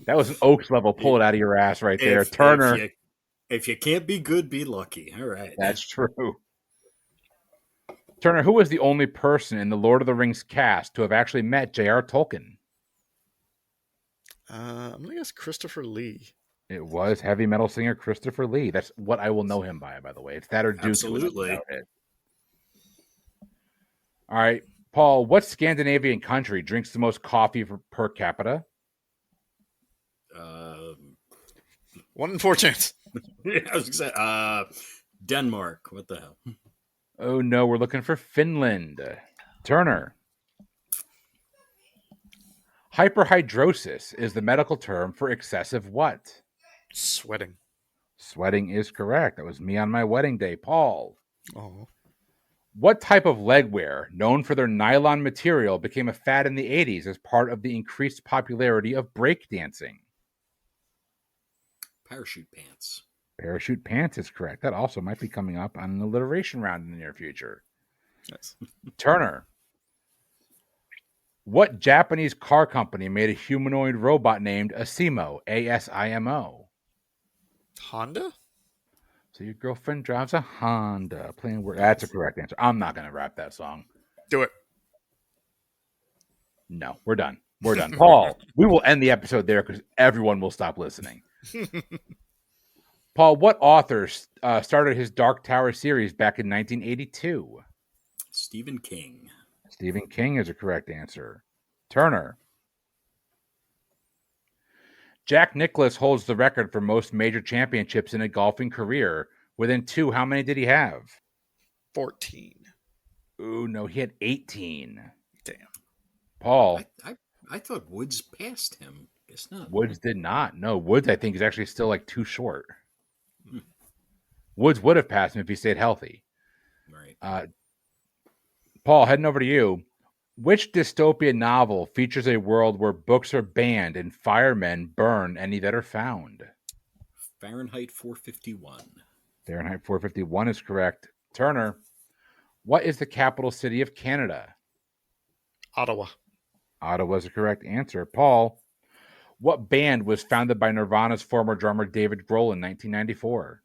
That was an Oaks level. Pull it out of your ass right there. Turner. If you can't be good, be lucky. All right. That's true. Turner, who was the only person in the Lord of the Rings cast to have actually met J.R. Tolkien? I'm going to guess Christopher Lee. It was heavy metal singer Christopher Lee. That's what I will know him by the way. It's that or Duke. Absolutely. All right. Paul, what Scandinavian country drinks the most coffee per capita? 1 in 4 chance. I was going to say, Denmark. What the hell? Oh, no. We're looking for Finland. Turner. Hyperhidrosis is the medical term for excessive what? Sweating. Sweating is correct. That was me on my wedding day. Paul. Oh. What type of legwear, known for their nylon material, became a fad in the 80s as part of the increased popularity of breakdancing? Parachute pants. Parachute pants is correct. That also might be coming up on an alliteration round in the near future. Yes. Turner. What Japanese car company made a humanoid robot named Asimo? ASIMO. Honda? So your girlfriend drives a Honda. Playing word. That's a correct answer. I'm not going to rap that song. Do it. No, we're done. We're done. Paul, we will end the episode there because everyone will stop listening. Paul, what author started his Dark Tower series back in 1982? Stephen King. Stephen King is a correct answer. Turner. Jack Nicklaus holds the record for most major championships in a golfing career. Within 2, how many did he have? 14. Ooh, no, he had 18. Damn. Paul. I thought Woods passed him. Guess not. Woods did not. No, Woods, I think, is actually still like too short. Woods would have passed him if he stayed healthy. Right. Paul, heading over to you. Which dystopian novel features a world where books are banned and firemen burn any that are found? Fahrenheit 451. Fahrenheit 451 is correct. Turner, what is the capital city of Canada? Ottawa. Ottawa is the correct answer. Paul, what band was founded by Nirvana's former drummer David Grohl in 1994?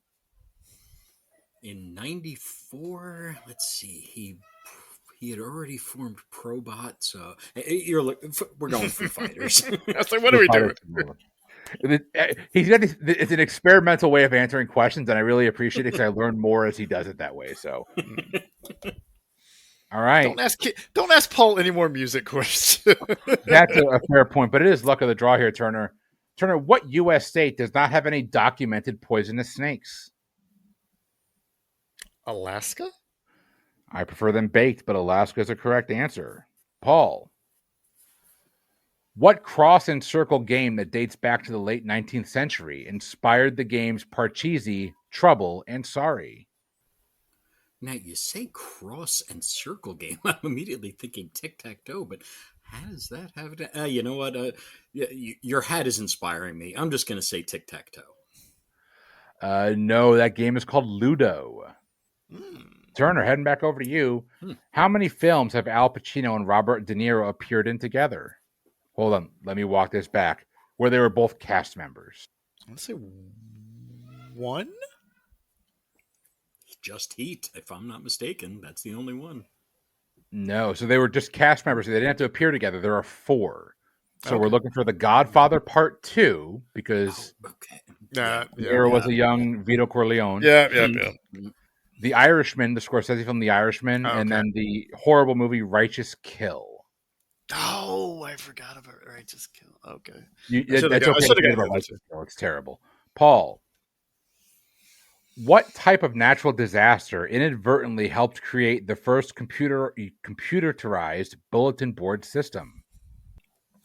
In 94, let's see, he had already formed Probot, so we're going Foo Fighters. I was like, what are we doing? It's an experimental way of answering questions, and I really appreciate it because I learn more as he does it that way. So, all right. Don't ask Paul any more music questions. That's a fair point, but it is luck of the draw here, Turner. Turner, what U.S. state does not have any documented poisonous snakes? Alaska? I prefer them baked, but Alaska is a correct answer. Paul, what cross and circle game that dates back to the late 19th century inspired the games Parcheesi, Trouble, and Sorry? Now, you say cross and circle game. I'm immediately thinking tic-tac-toe, but how does that have to... you know what? Your hat is inspiring me. I'm just going to say tic-tac-toe. No, that game is called Ludo. Turner, heading back over to you. How many films have Al Pacino and Robert De Niro appeared in together? Hold on, let me walk this back. Where they were both cast members. Let's say one. Just Heat, if I'm not mistaken. That's the only one. No, so they were just cast members. They didn't have to appear together. There are 4. So we're looking for The Godfather Part 2 because there was a young Vito Corleone. Yeah. The Irishman, the Scorsese film The Irishman, and then the horrible movie Righteous Kill. Oh, I forgot about Righteous Kill. Okay. It's terrible. Paul, what type of natural disaster inadvertently helped create the first computerized bulletin board system?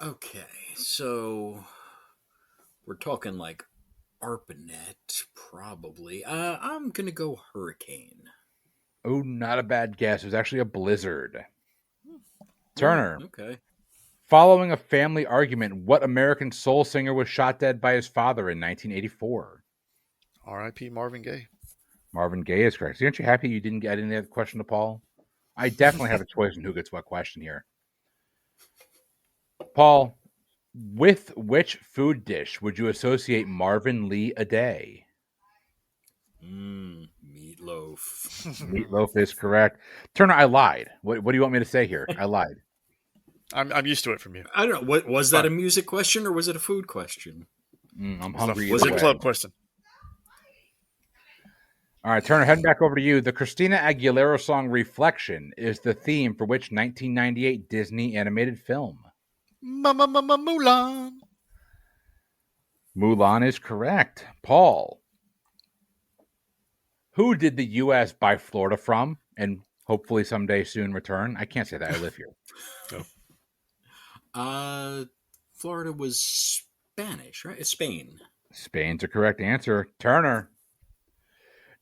Okay, so we're talking like ARPANET, probably. I'm going to go hurricane. Oh, not a bad guess. It was actually a blizzard. Turner. Okay. Following a family argument, what American soul singer was shot dead by his father in 1984? R.I.P. Marvin Gaye. Marvin Gaye is correct. So aren't you happy you didn't get any other question to Paul? I definitely have a choice in who gets what question here. Paul, with which food dish would you associate Marvin Lee a day? Meatloaf. Meatloaf is correct. Turner, I lied. What do you want me to say here? I lied. I'm used to it from you. I don't know. What was that? A music question or was it a food question? I'm hungry. Was it a club question? All right, Turner, heading back over to you. The Christina Aguilera song Reflection is the theme for which 1998 Disney animated film? Mulan. Mulan is correct. Paul, who did the U.S. buy Florida from and hopefully someday soon return? I can't say that. I live here. Florida was Spanish, right? It's Spain. Spain's a correct answer. Turner,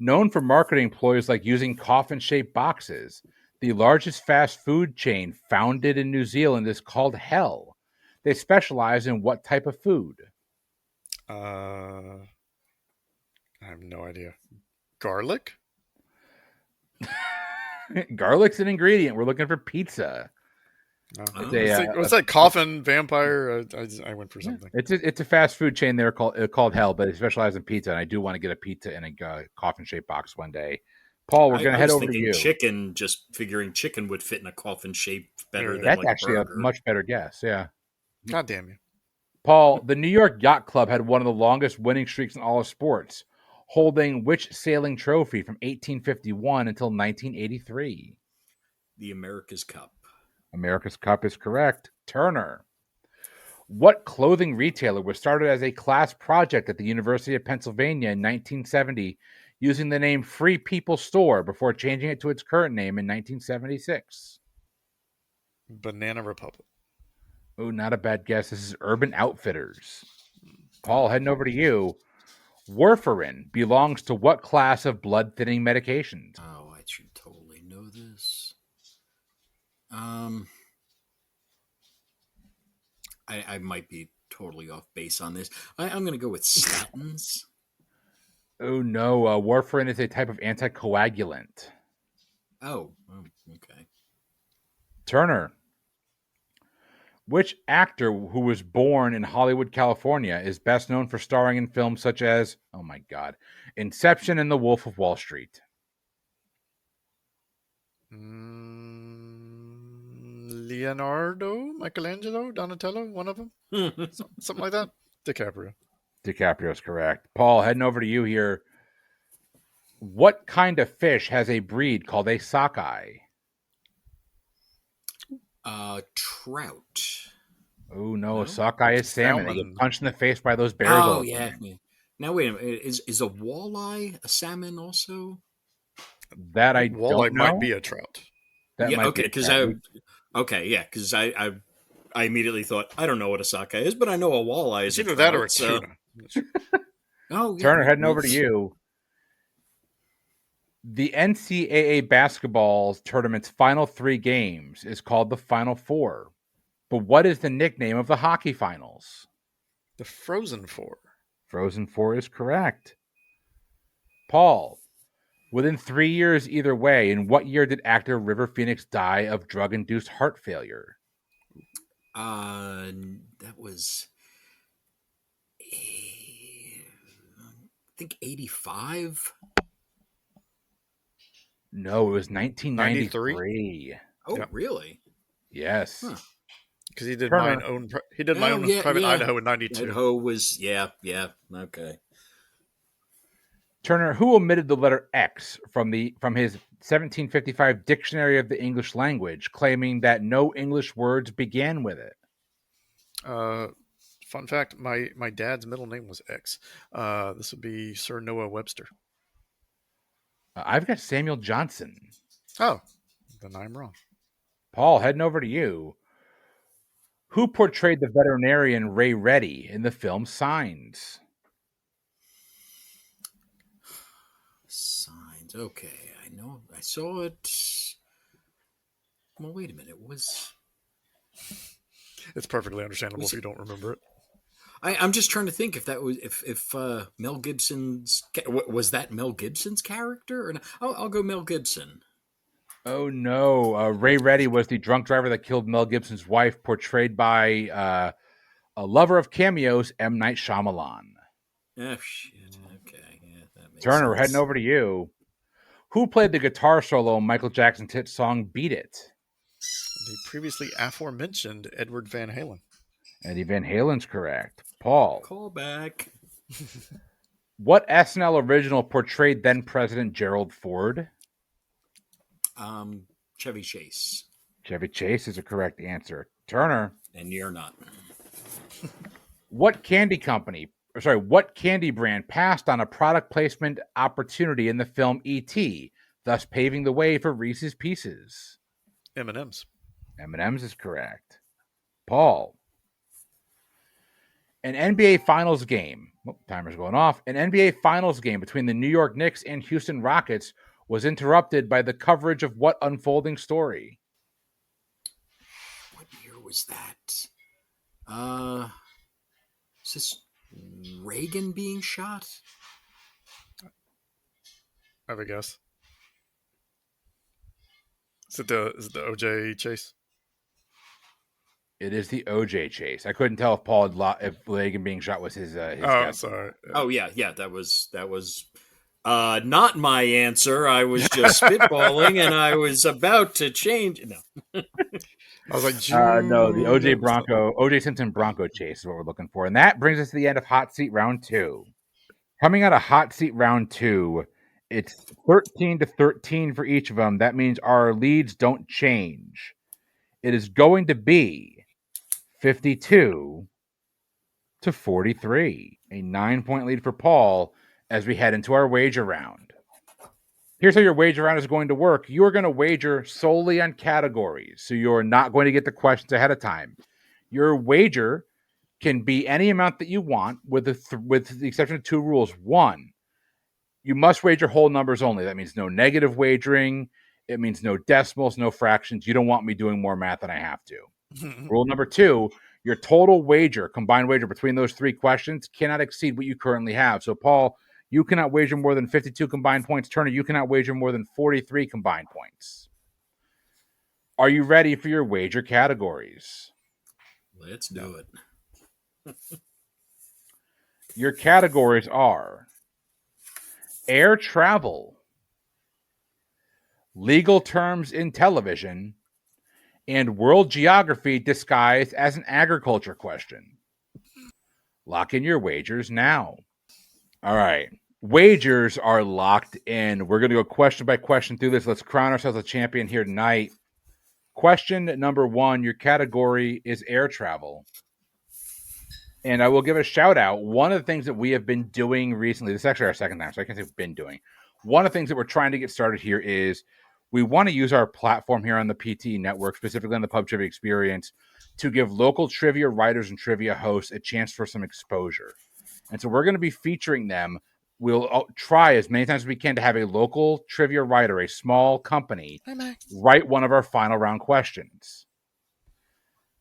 known for marketing employees like using coffin-shaped boxes, the largest fast food chain founded in New Zealand is called Hell. They specialize in what type of food? I have no idea. Garlic? Garlic's an ingredient. We're looking for pizza. What's that coffin vampire? I went for something. It's a fast food chain. They're called Hell, but they specialize in pizza. And I do want to get a pizza in a coffin-shaped box one day. Paul, we're going to head over to you. Chicken, just figuring chicken would fit in a coffin shape better than that's like actually a much better guess. Yeah. God damn you. Paul, the New York Yacht Club had one of the longest winning streaks in all of sports, holding which sailing trophy from 1851 until 1983? The America's Cup. America's Cup is correct. Turner, what clothing retailer was started as a class project at the University of Pennsylvania in 1970 using the name Free People Store before changing it to its current name in 1976? Banana Republic. Oh, not a bad guess. This is Urban Outfitters. Paul, heading over to you. Warfarin belongs to what class of blood-thinning medications? Oh, I should totally know this. I might be totally off base on this. I'm going to go with statins. Oh, no. Warfarin is a type of anticoagulant. Oh, okay. Turner, which actor who was born in Hollywood, California, is best known for starring in films such as, oh my God, Inception and The Wolf of Wall Street? Leonardo, Michelangelo, Donatello, one of them? Something like that? DiCaprio. DiCaprio's correct. Paul, heading over to you here. What kind of fish has a breed called a sockeye? Trout. Oh, no, a sockeye is salmon. They get punched in the face by those bears. Oh, yeah. Now, wait a minute. Is a walleye a salmon also? That I walleye don't know. might be a trout. Because I immediately thought, I don't know what a sockeye is, but I know a walleye is either that or a tuna. Turner, heading over to you. The NCAA basketball tournament's final 3 games is called the Final Four. But what is the nickname of the hockey finals? The Frozen Four. Frozen Four is correct. Paul, within 3 years either way, in what year did actor River Phoenix die of drug-induced heart failure? That was, I think 85. No, it was 93? 1993. Oh, Yep. really? Yes. Huh. Because he did Turner. he did my Oh, own yeah, Private yeah. Idaho in 92. Idaho was, yeah, okay. Turner, who omitted the letter X from his 1755 Dictionary of the English Language, claiming that no English words began with it? Fun fact: my dad's middle name was X. This would be Sir Noah Webster. I've got Samuel Johnson. Oh, then I'm wrong. Paul, heading over to you. Who portrayed the veterinarian Ray Reddy in the film Signs? Signs. Okay, I know. I saw it. Well, wait a minute. It's perfectly understandable if you don't remember it. I'm just trying to think if that was if Mel Gibson's was that Mel Gibson's character or not? I'll go Mel Gibson. Oh no, Ray Reddy was the drunk driver that killed Mel Gibson's wife, portrayed by a lover of cameos, M. Night Shyamalan. Oh shit. Okay, yeah, that makes Turner, sense. we're heading over to you. Who played the guitar solo in Michael Jackson's hit song "Beat It"? The previously aforementioned Edward Van Halen. Eddie Van Halen's correct. Paul. Call back. What SNL original portrayed then President Gerald Ford? Chevy Chase. Chevy Chase is a correct answer. Turner. And you're not. What candy brand passed on a product placement opportunity in the film E.T., thus paving the way for Reese's Pieces? M&M's. M&M's is correct. Paul. An NBA Finals game. Timer's going off. An NBA Finals game between the New York Knicks and Houston Rockets was interrupted by the coverage of what unfolding story? What year was that? Is this Reagan being shot? I have a guess. Is it the OJ chase? It is the OJ chase. I couldn't tell if Reagan being shot was his guess. Sorry. Oh yeah, that was not my answer. I was just spitballing, and I was about to change. No, I was like, no, the OJ Simpson Bronco chase is what we're looking for, and that brings us to the end of Hot Seat Round 2. Coming out of Hot Seat Round 2, it's 13-13 for each of them. That means our leads don't change. It is going to be 52-43, a 9-point lead for Paul as we head into our wager round. Here's how your wager round is going to work. You're going to wager solely on categories, so you're not going to get the questions ahead of time. Your wager can be any amount that you want, with the exception of two rules. One, you must wager whole numbers only. That means no negative wagering. It means no decimals, no fractions. You don't want me doing more math than I have to. Rule number 2, your total combined wager between those three questions cannot exceed what you currently have. So, Paul, you cannot wager more than 52 combined points. Turner, you cannot wager more than 43 combined points. Are you ready for your wager categories? let's do it. Your categories are air travel, legal terms in television, and world geography disguised as an agriculture question. Lock in your wagers now. All right. Wagers are locked in. We're going to go question by question through this. Let's crown ourselves a champion here tonight. Question number 1, your category is air travel. And I will give a shout out. One of the things that we have been doing recently, this is actually our second time, so I can't say we've been doing. One of the things that we're trying to get started here is we want to use our platform here on the PTE network, specifically on the Pub Trivia Experience, to give local trivia writers and trivia hosts a chance for some exposure. And so we're going to be featuring them. We'll try as many times as we can to have a local trivia writer, a small company, write one of our final round questions.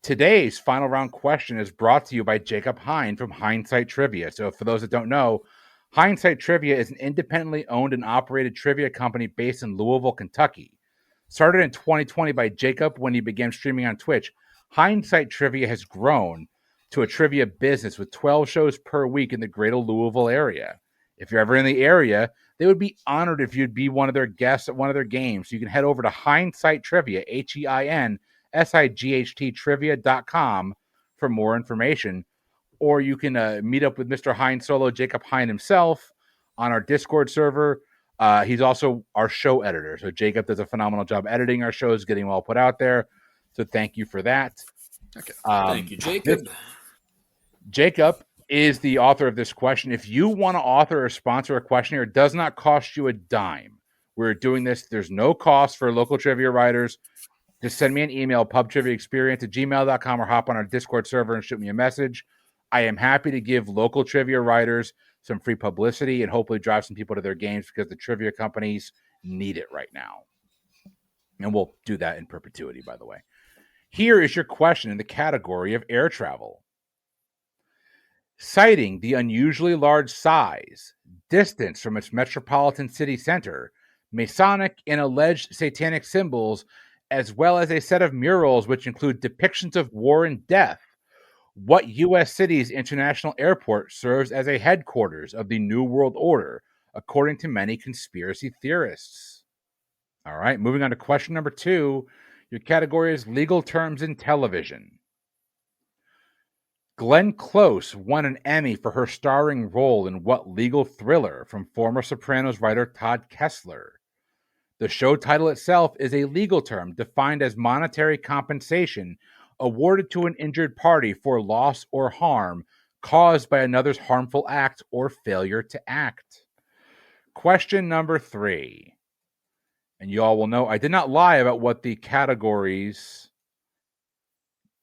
Today's final round question is brought to you by Jacob Hine from Hindsight Trivia. So for those that don't know, Hindsight Trivia is an independently owned and operated trivia company based in Louisville, Kentucky. Started in 2020 by Jacob when he began streaming on Twitch, Hindsight Trivia has grown to a trivia business with 12 shows per week in the greater Louisville area. If you're ever in the area, they would be honored if you'd be one of their guests at one of their games. So you can head over to Hindsight Trivia, HEINSIGHT trivia.com for more information. Or you can meet up with Mr. Hine Solo, Jacob Hine himself, on our Discord server. He's also our show editor. So Jacob does a phenomenal job editing our shows, getting them all put out there. So thank you for that. Okay. Thank you, Jacob. Jacob is the author of this question. If you want to author or sponsor a question here, it does not cost you a dime. We're doing this. There's no cost for local trivia writers. Just send me an email, pubtriviaexperience@gmail.com, or hop on our Discord server and shoot me a message. I am happy to give local trivia writers some free publicity and hopefully drive some people to their games because the trivia companies need it right now. And we'll do that in perpetuity, by the way. Here is your question in the category of air travel. Citing the unusually large size, distance from its metropolitan city center, Masonic and alleged satanic symbols, as well as a set of murals which include depictions of war and death, what U.S. city's international airport serves as a headquarters of the New World Order, according to many conspiracy theorists? All right, moving on to question number 2. Your category is legal terms in television. Glenn Close won an Emmy for her starring role in what legal thriller from former Sopranos writer Todd Kessler? The show title itself is a legal term defined as monetary compensation awarded to an injured party for loss or harm caused by another's harmful act or failure to act. Question number 3. And you all will know I did not lie about what the categories,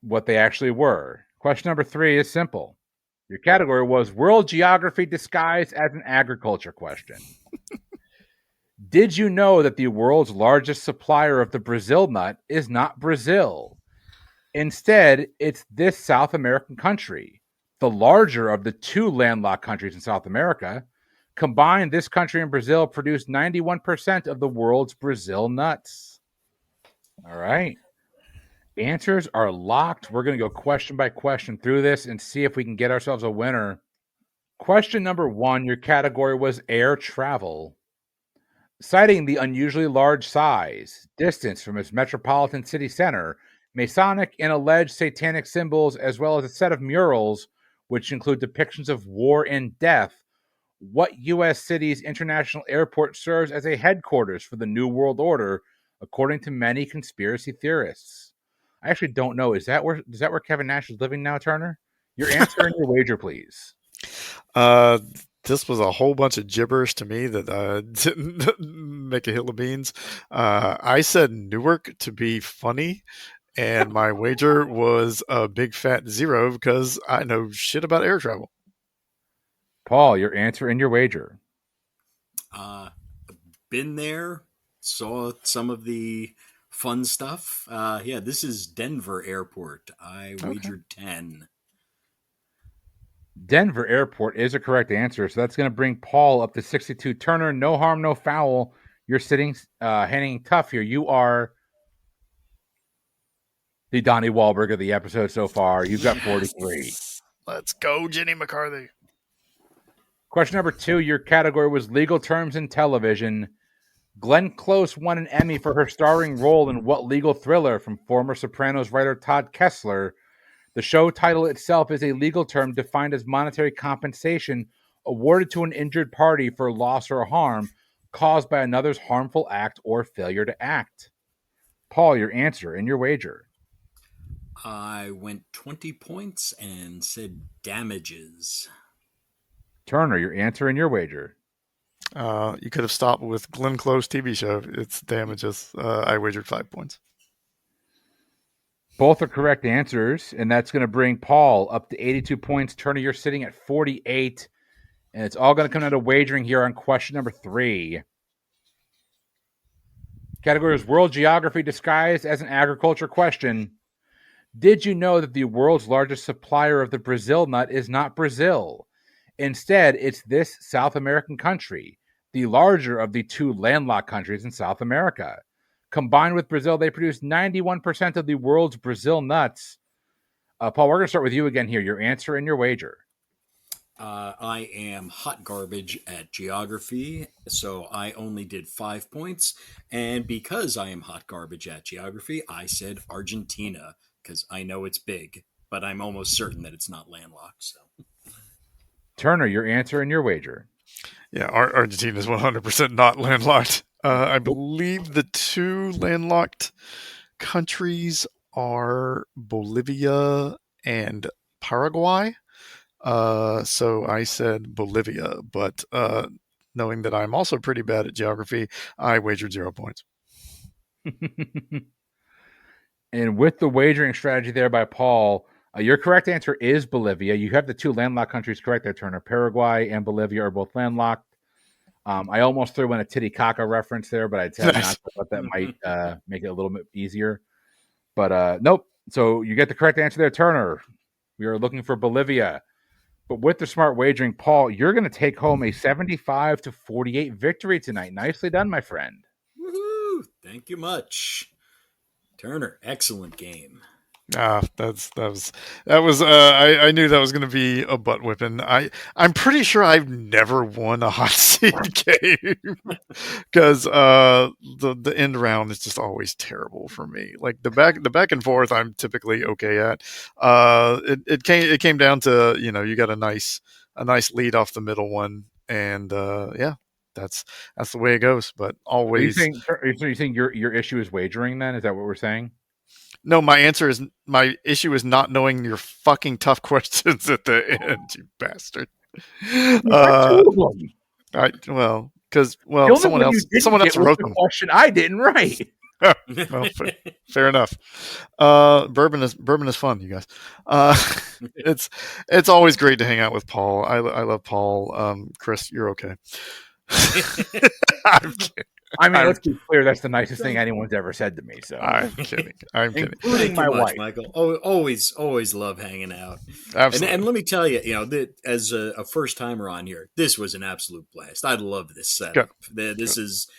what they actually were. Question number 3 is simple. Your category was world geography disguised as an agriculture question. Did you know that the world's largest supplier of the Brazil nut is not Brazil? Instead, it's this South American country, the larger of the 2 landlocked countries in South America. Combined, this country and Brazil produce 91% of the world's Brazil nuts. All right. Answers are locked. We're going to go question by question through this and see if we can get ourselves a winner. Question number 1, your category was air travel. Citing the unusually large size, distance from its metropolitan city center, Masonic and alleged satanic symbols, as well as a set of murals, which include depictions of war and death, what U.S. city's international airport serves as a headquarters for the New World Order, according to many conspiracy theorists? I actually don't know. Is that where Kevin Nash is living now, Turner? Your answer and your wager, please. This was a whole bunch of gibberish to me that didn't make a hill of beans. I said Newark to be funny, and my wager was a big fat 0 because I know shit about air travel. Paul, your answer and your wager. Been there, saw some of the fun stuff. Yeah, this is Denver Airport. I wagered 10. Denver Airport is a correct answer, so that's going to bring Paul up to 62. Turner, no harm, no foul. You're sitting, hanging tough here. You are the Donnie Wahlberg of the episode so far. You've got 43. Let's go, Jenny McCarthy. Question number 2, your category was legal terms in television. Glenn Close won an Emmy for her starring role in what legal thriller from former Sopranos writer Todd Kessler? The show title itself is a legal term defined as monetary compensation awarded to an injured party for loss or harm caused by another's harmful act or failure to act. Paul, your answer and your wager. I went 20 points and said damages. Turner, your answer and your wager. You could have stopped with Glenn Close TV show. It's damages. I wagered 5 points. Both are correct answers, and that's going to bring Paul up to 82 points. Turner, you're sitting at 48, and it's all going to come down to wagering here on question number 3. Category is world geography disguised as an agriculture question. Did you know that the world's largest supplier of the Brazil nut is not Brazil? Instead, it's this South American country, the larger of the two landlocked countries in South America. Combined with Brazil, they produce 91% of the world's Brazil nuts. Paul, we're going to start with you again here. Your answer and your wager. I am hot garbage at geography, so I only did 5 points. And because I am hot garbage at geography, I said Argentina, because I know it's big, but I'm almost certain that it's not landlocked. So, Turner, your answer and your wager. Yeah, Argentina is 100% not landlocked. I believe the two landlocked countries are Bolivia and Paraguay. So I said Bolivia, but knowing that I'm also pretty bad at geography, I wagered 0 points. And with the wagering strategy there by Paul, your correct answer is Bolivia. You have the two landlocked countries correct there, Turner. Paraguay and Bolivia are both landlocked. I almost threw in a Titicaca reference there, but I said not, but that might make it a little bit easier. But nope. So you get the correct answer there, Turner. We are looking for Bolivia. But with the smart wagering, Paul, you're going to take home a 75-48 victory tonight. Nicely done, my friend. woohoo! Thank you much, Turner. Excellent game. That was I knew that was going to be a butt whipping. I'm pretty sure I've never won a hot seat game because the end round is just always terrible for me. Like the back and forth I'm typically okay at. It came down to, you got a nice lead off the middle one, and that's the way it goes. But always. Are you saying your issue is wagering then? Is that what we're saying? No, my issue is not knowing your fucking tough questions at the end, you bastard. Someone else wrote them. Question I didn't write. Well, fair enough. Bourbon is fun, you guys. It's always great to hang out with Paul. I love Paul. Chris, you're okay. I'm kidding. I mean, let's be clear. That's the nicest thing anyone's ever said to me. So I'm kidding. Including my wife, Michael. Always love hanging out. Absolutely. And let me tell you, that as a first timer on here, this was an absolute blast. I love this setup. This is,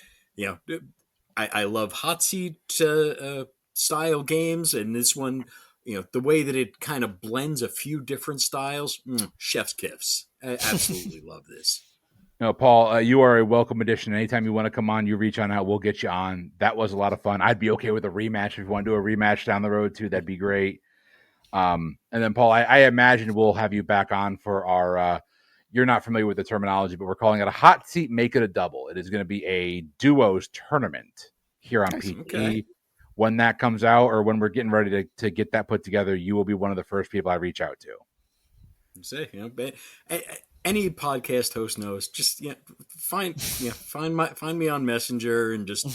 I love hot seat style games, and this one, the way that it kind of blends a few different styles, chef's kiss. I absolutely love this. No, Paul, you are a welcome addition. Anytime you want to come on, you reach on out. We'll get you on. That was a lot of fun. I'd be okay with a rematch. If you want to do a rematch down the road too, that'd be great. And then, Paul, I imagine we'll have you back on for our you're not familiar with the terminology, but we're calling it a hot seat, make it a double. It is going to be a duos tournament here on PTE. Okay. When that comes out or when we're getting ready to get that put together, you will be one of the first people I reach out to. Say, any podcast host knows, just find me on Messenger and just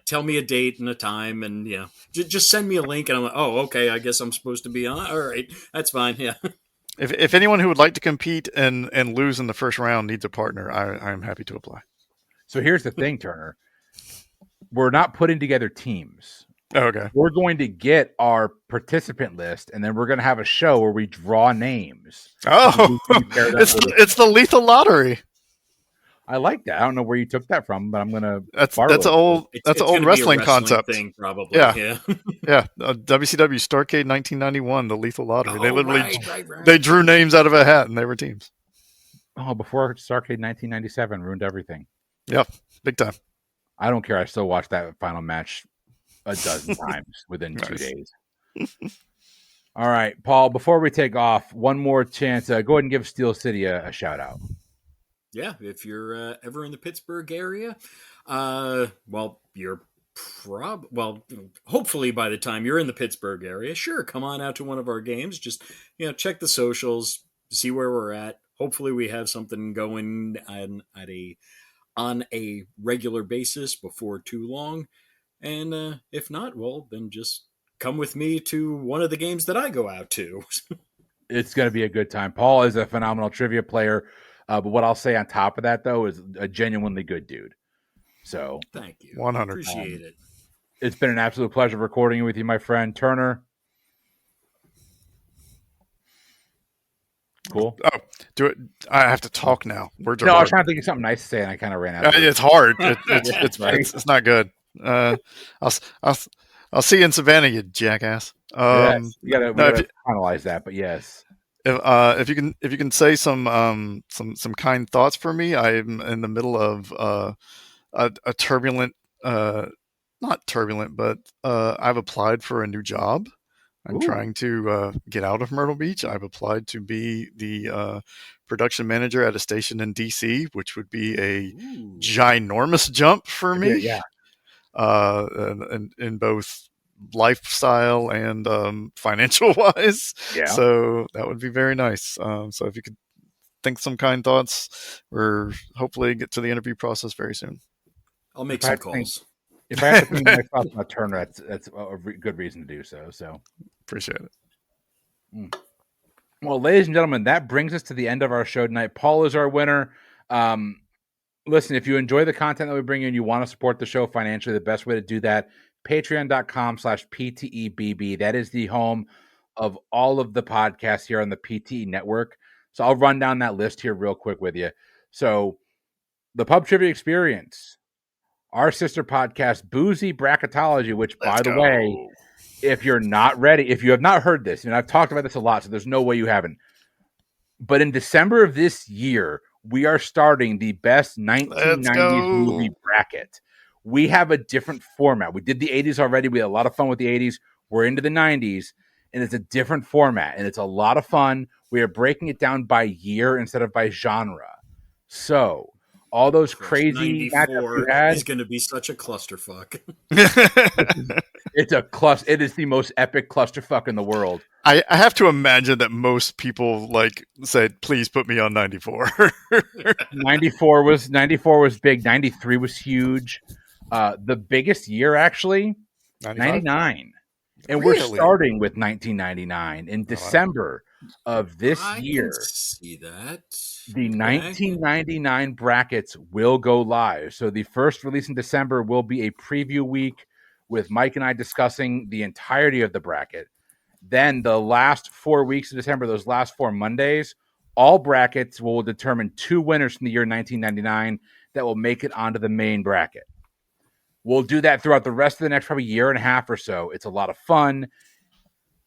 tell me a date and a time, and just send me a link, and I'm like, oh, okay, I guess I'm supposed to be on. All right, that's fine. Yeah. If anyone who would like to compete and lose in the first round needs a partner, I'm happy to apply. So here's the thing, Turner. We're not putting together teams. Okay. We're going to get our participant list, and then we're going to have a show where we draw names. Oh, it's the lethal lottery. I like that. I don't know where you took that from, but I'm going to. That's an old wrestling concept thing, probably. Yeah. WCW Starrcade 1991, the lethal lottery. They literally they drew names out of a hat, and they were teams. Oh, before Starrcade 1997 ruined everything. Yep, big time. I don't care. I still watched that final match a dozen times within 2 days. All right, Paul, before we take off, one more chance. Go ahead and give Steel City a shout out. Yeah, if you're ever in the Pittsburgh area, you're hopefully by the time you're in the Pittsburgh area, sure, come on out to one of our games. Just, check the socials, see where we're at. Hopefully we have something going on a regular basis before too long. And if not, well, then just come with me to one of the games that I go out to. It's going to be a good time. Paul is a phenomenal trivia player. But what I'll say on top of that, though, is a genuinely good dude. So thank you. 100. Appreciate it. It's been an absolute pleasure recording with you, my friend. Turner. Cool. Oh, do it. I have to talk now. Words are No, I hard. was trying to think of something nice to say, and I kind of ran out of words. It's hard. Right? It's not good. I'll see you in Savannah, you jackass. Yes. We No, gotta finalize that, but yes. if you can say some kind thoughts for me, I'm in the middle of a turbulent, not turbulent, but I've applied for a new job. I'm Ooh. trying to get out of Myrtle Beach. I've applied to be the production manager at a station in DC, which would be a ginormous jump for me. Yeah. In both lifestyle and financial wise. Yeah. So that would be very nice. So if you could think some kind thoughts, or hopefully get to the interview process very soon. I'll make some calls. If I have to think my thoughts on a Turner, that's a good reason to do so. So appreciate it. Well, ladies and gentlemen, that brings us to the end of our show tonight. Paul is our winner. Listen, if you enjoy the content that we bring you and you want to support the show financially, the best way to do that, patreon.com/PTEBB. That is the home of all of the podcasts here on the PTE network. So I'll run down that list here real quick with you. So the Pub Trivia Experience, our sister podcast, Boozy Bracketology, which, by the way, if you're not ready, if you have not heard this, and I've talked about this a lot, so there's no way you haven't. But in December of this year, we are starting the best 1990s movie bracket. We have a different format. We did the 80s already. We had a lot of fun with the 80s. We're into the 90s, and it's a different format, and it's a lot of fun. We are breaking it down by year instead of by genre. So all those crazy matchups you had is going to be such a clusterfuck. It's a cluster. It is the most epic clusterfuck in the world. I have to imagine that most people said, "Please put me on 94." 94 was big. 93 was huge. The biggest year actually, 99. And really? We're starting with 1999 in December of this year. I can see that. The 1999 brackets will go live. So the first release in December will be a preview week with Mike and I discussing the entirety of the bracket. Then the last 4 weeks of December, those last 4 Mondays, all brackets will determine 2 winners from the year 1999 that will make it onto the main bracket. We'll do that throughout the rest of the next probably year and a half or so. It's a lot of fun.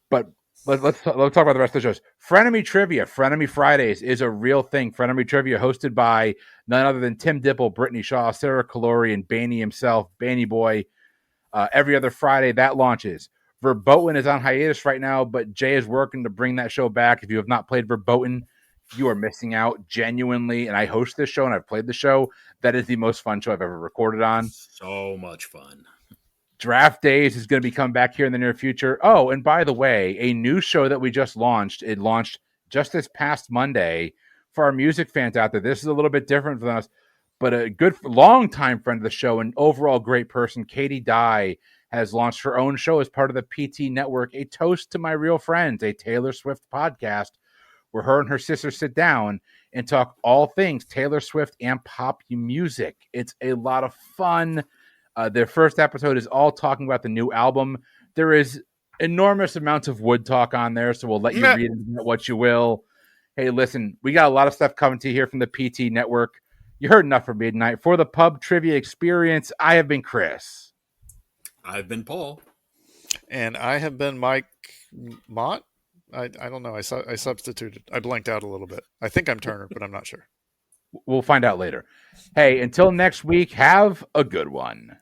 But let's talk about the rest of the shows. Frenemy Trivia, Frenemy Fridays is a real thing. Frenemy Trivia hosted by none other than Tim Dipple, Brittany Shaw, Sarah Calori, and Baney himself, Baney Boy. Every other Friday that launches. Verboten is on hiatus right now, but Jay is working to bring that show back. If you have not played Verboten, you are missing out genuinely. And I host this show and I've played the show. That is the most fun show I've ever recorded on. So much fun. Draft Days is going to be coming back here in the near future. Oh, and by the way, a new show that we just launched. It launched just this past Monday for our music fans out there. This is a little bit different from us, but a good long-time friend of the show and overall great person, Katie Dye, has launched her own show as part of the PT Network, A Toast to My Real Friends, a Taylor Swift podcast where her and her sister sit down and talk all things Taylor Swift and pop music. It's a lot of fun. Their first episode is all talking about the new album. There is enormous amounts of wood talk on there, so we'll let you read what you will. Hey, listen, we got a lot of stuff coming to you here from the PT Network. You heard enough for midnight. For the Pub Trivia Experience, I have been Chris. I've been Paul. And I have been Mike Mott. I don't know. I substituted. I blanked out a little bit. I think I'm Turner, but I'm not sure. We'll find out later. Hey, until next week, have a good one.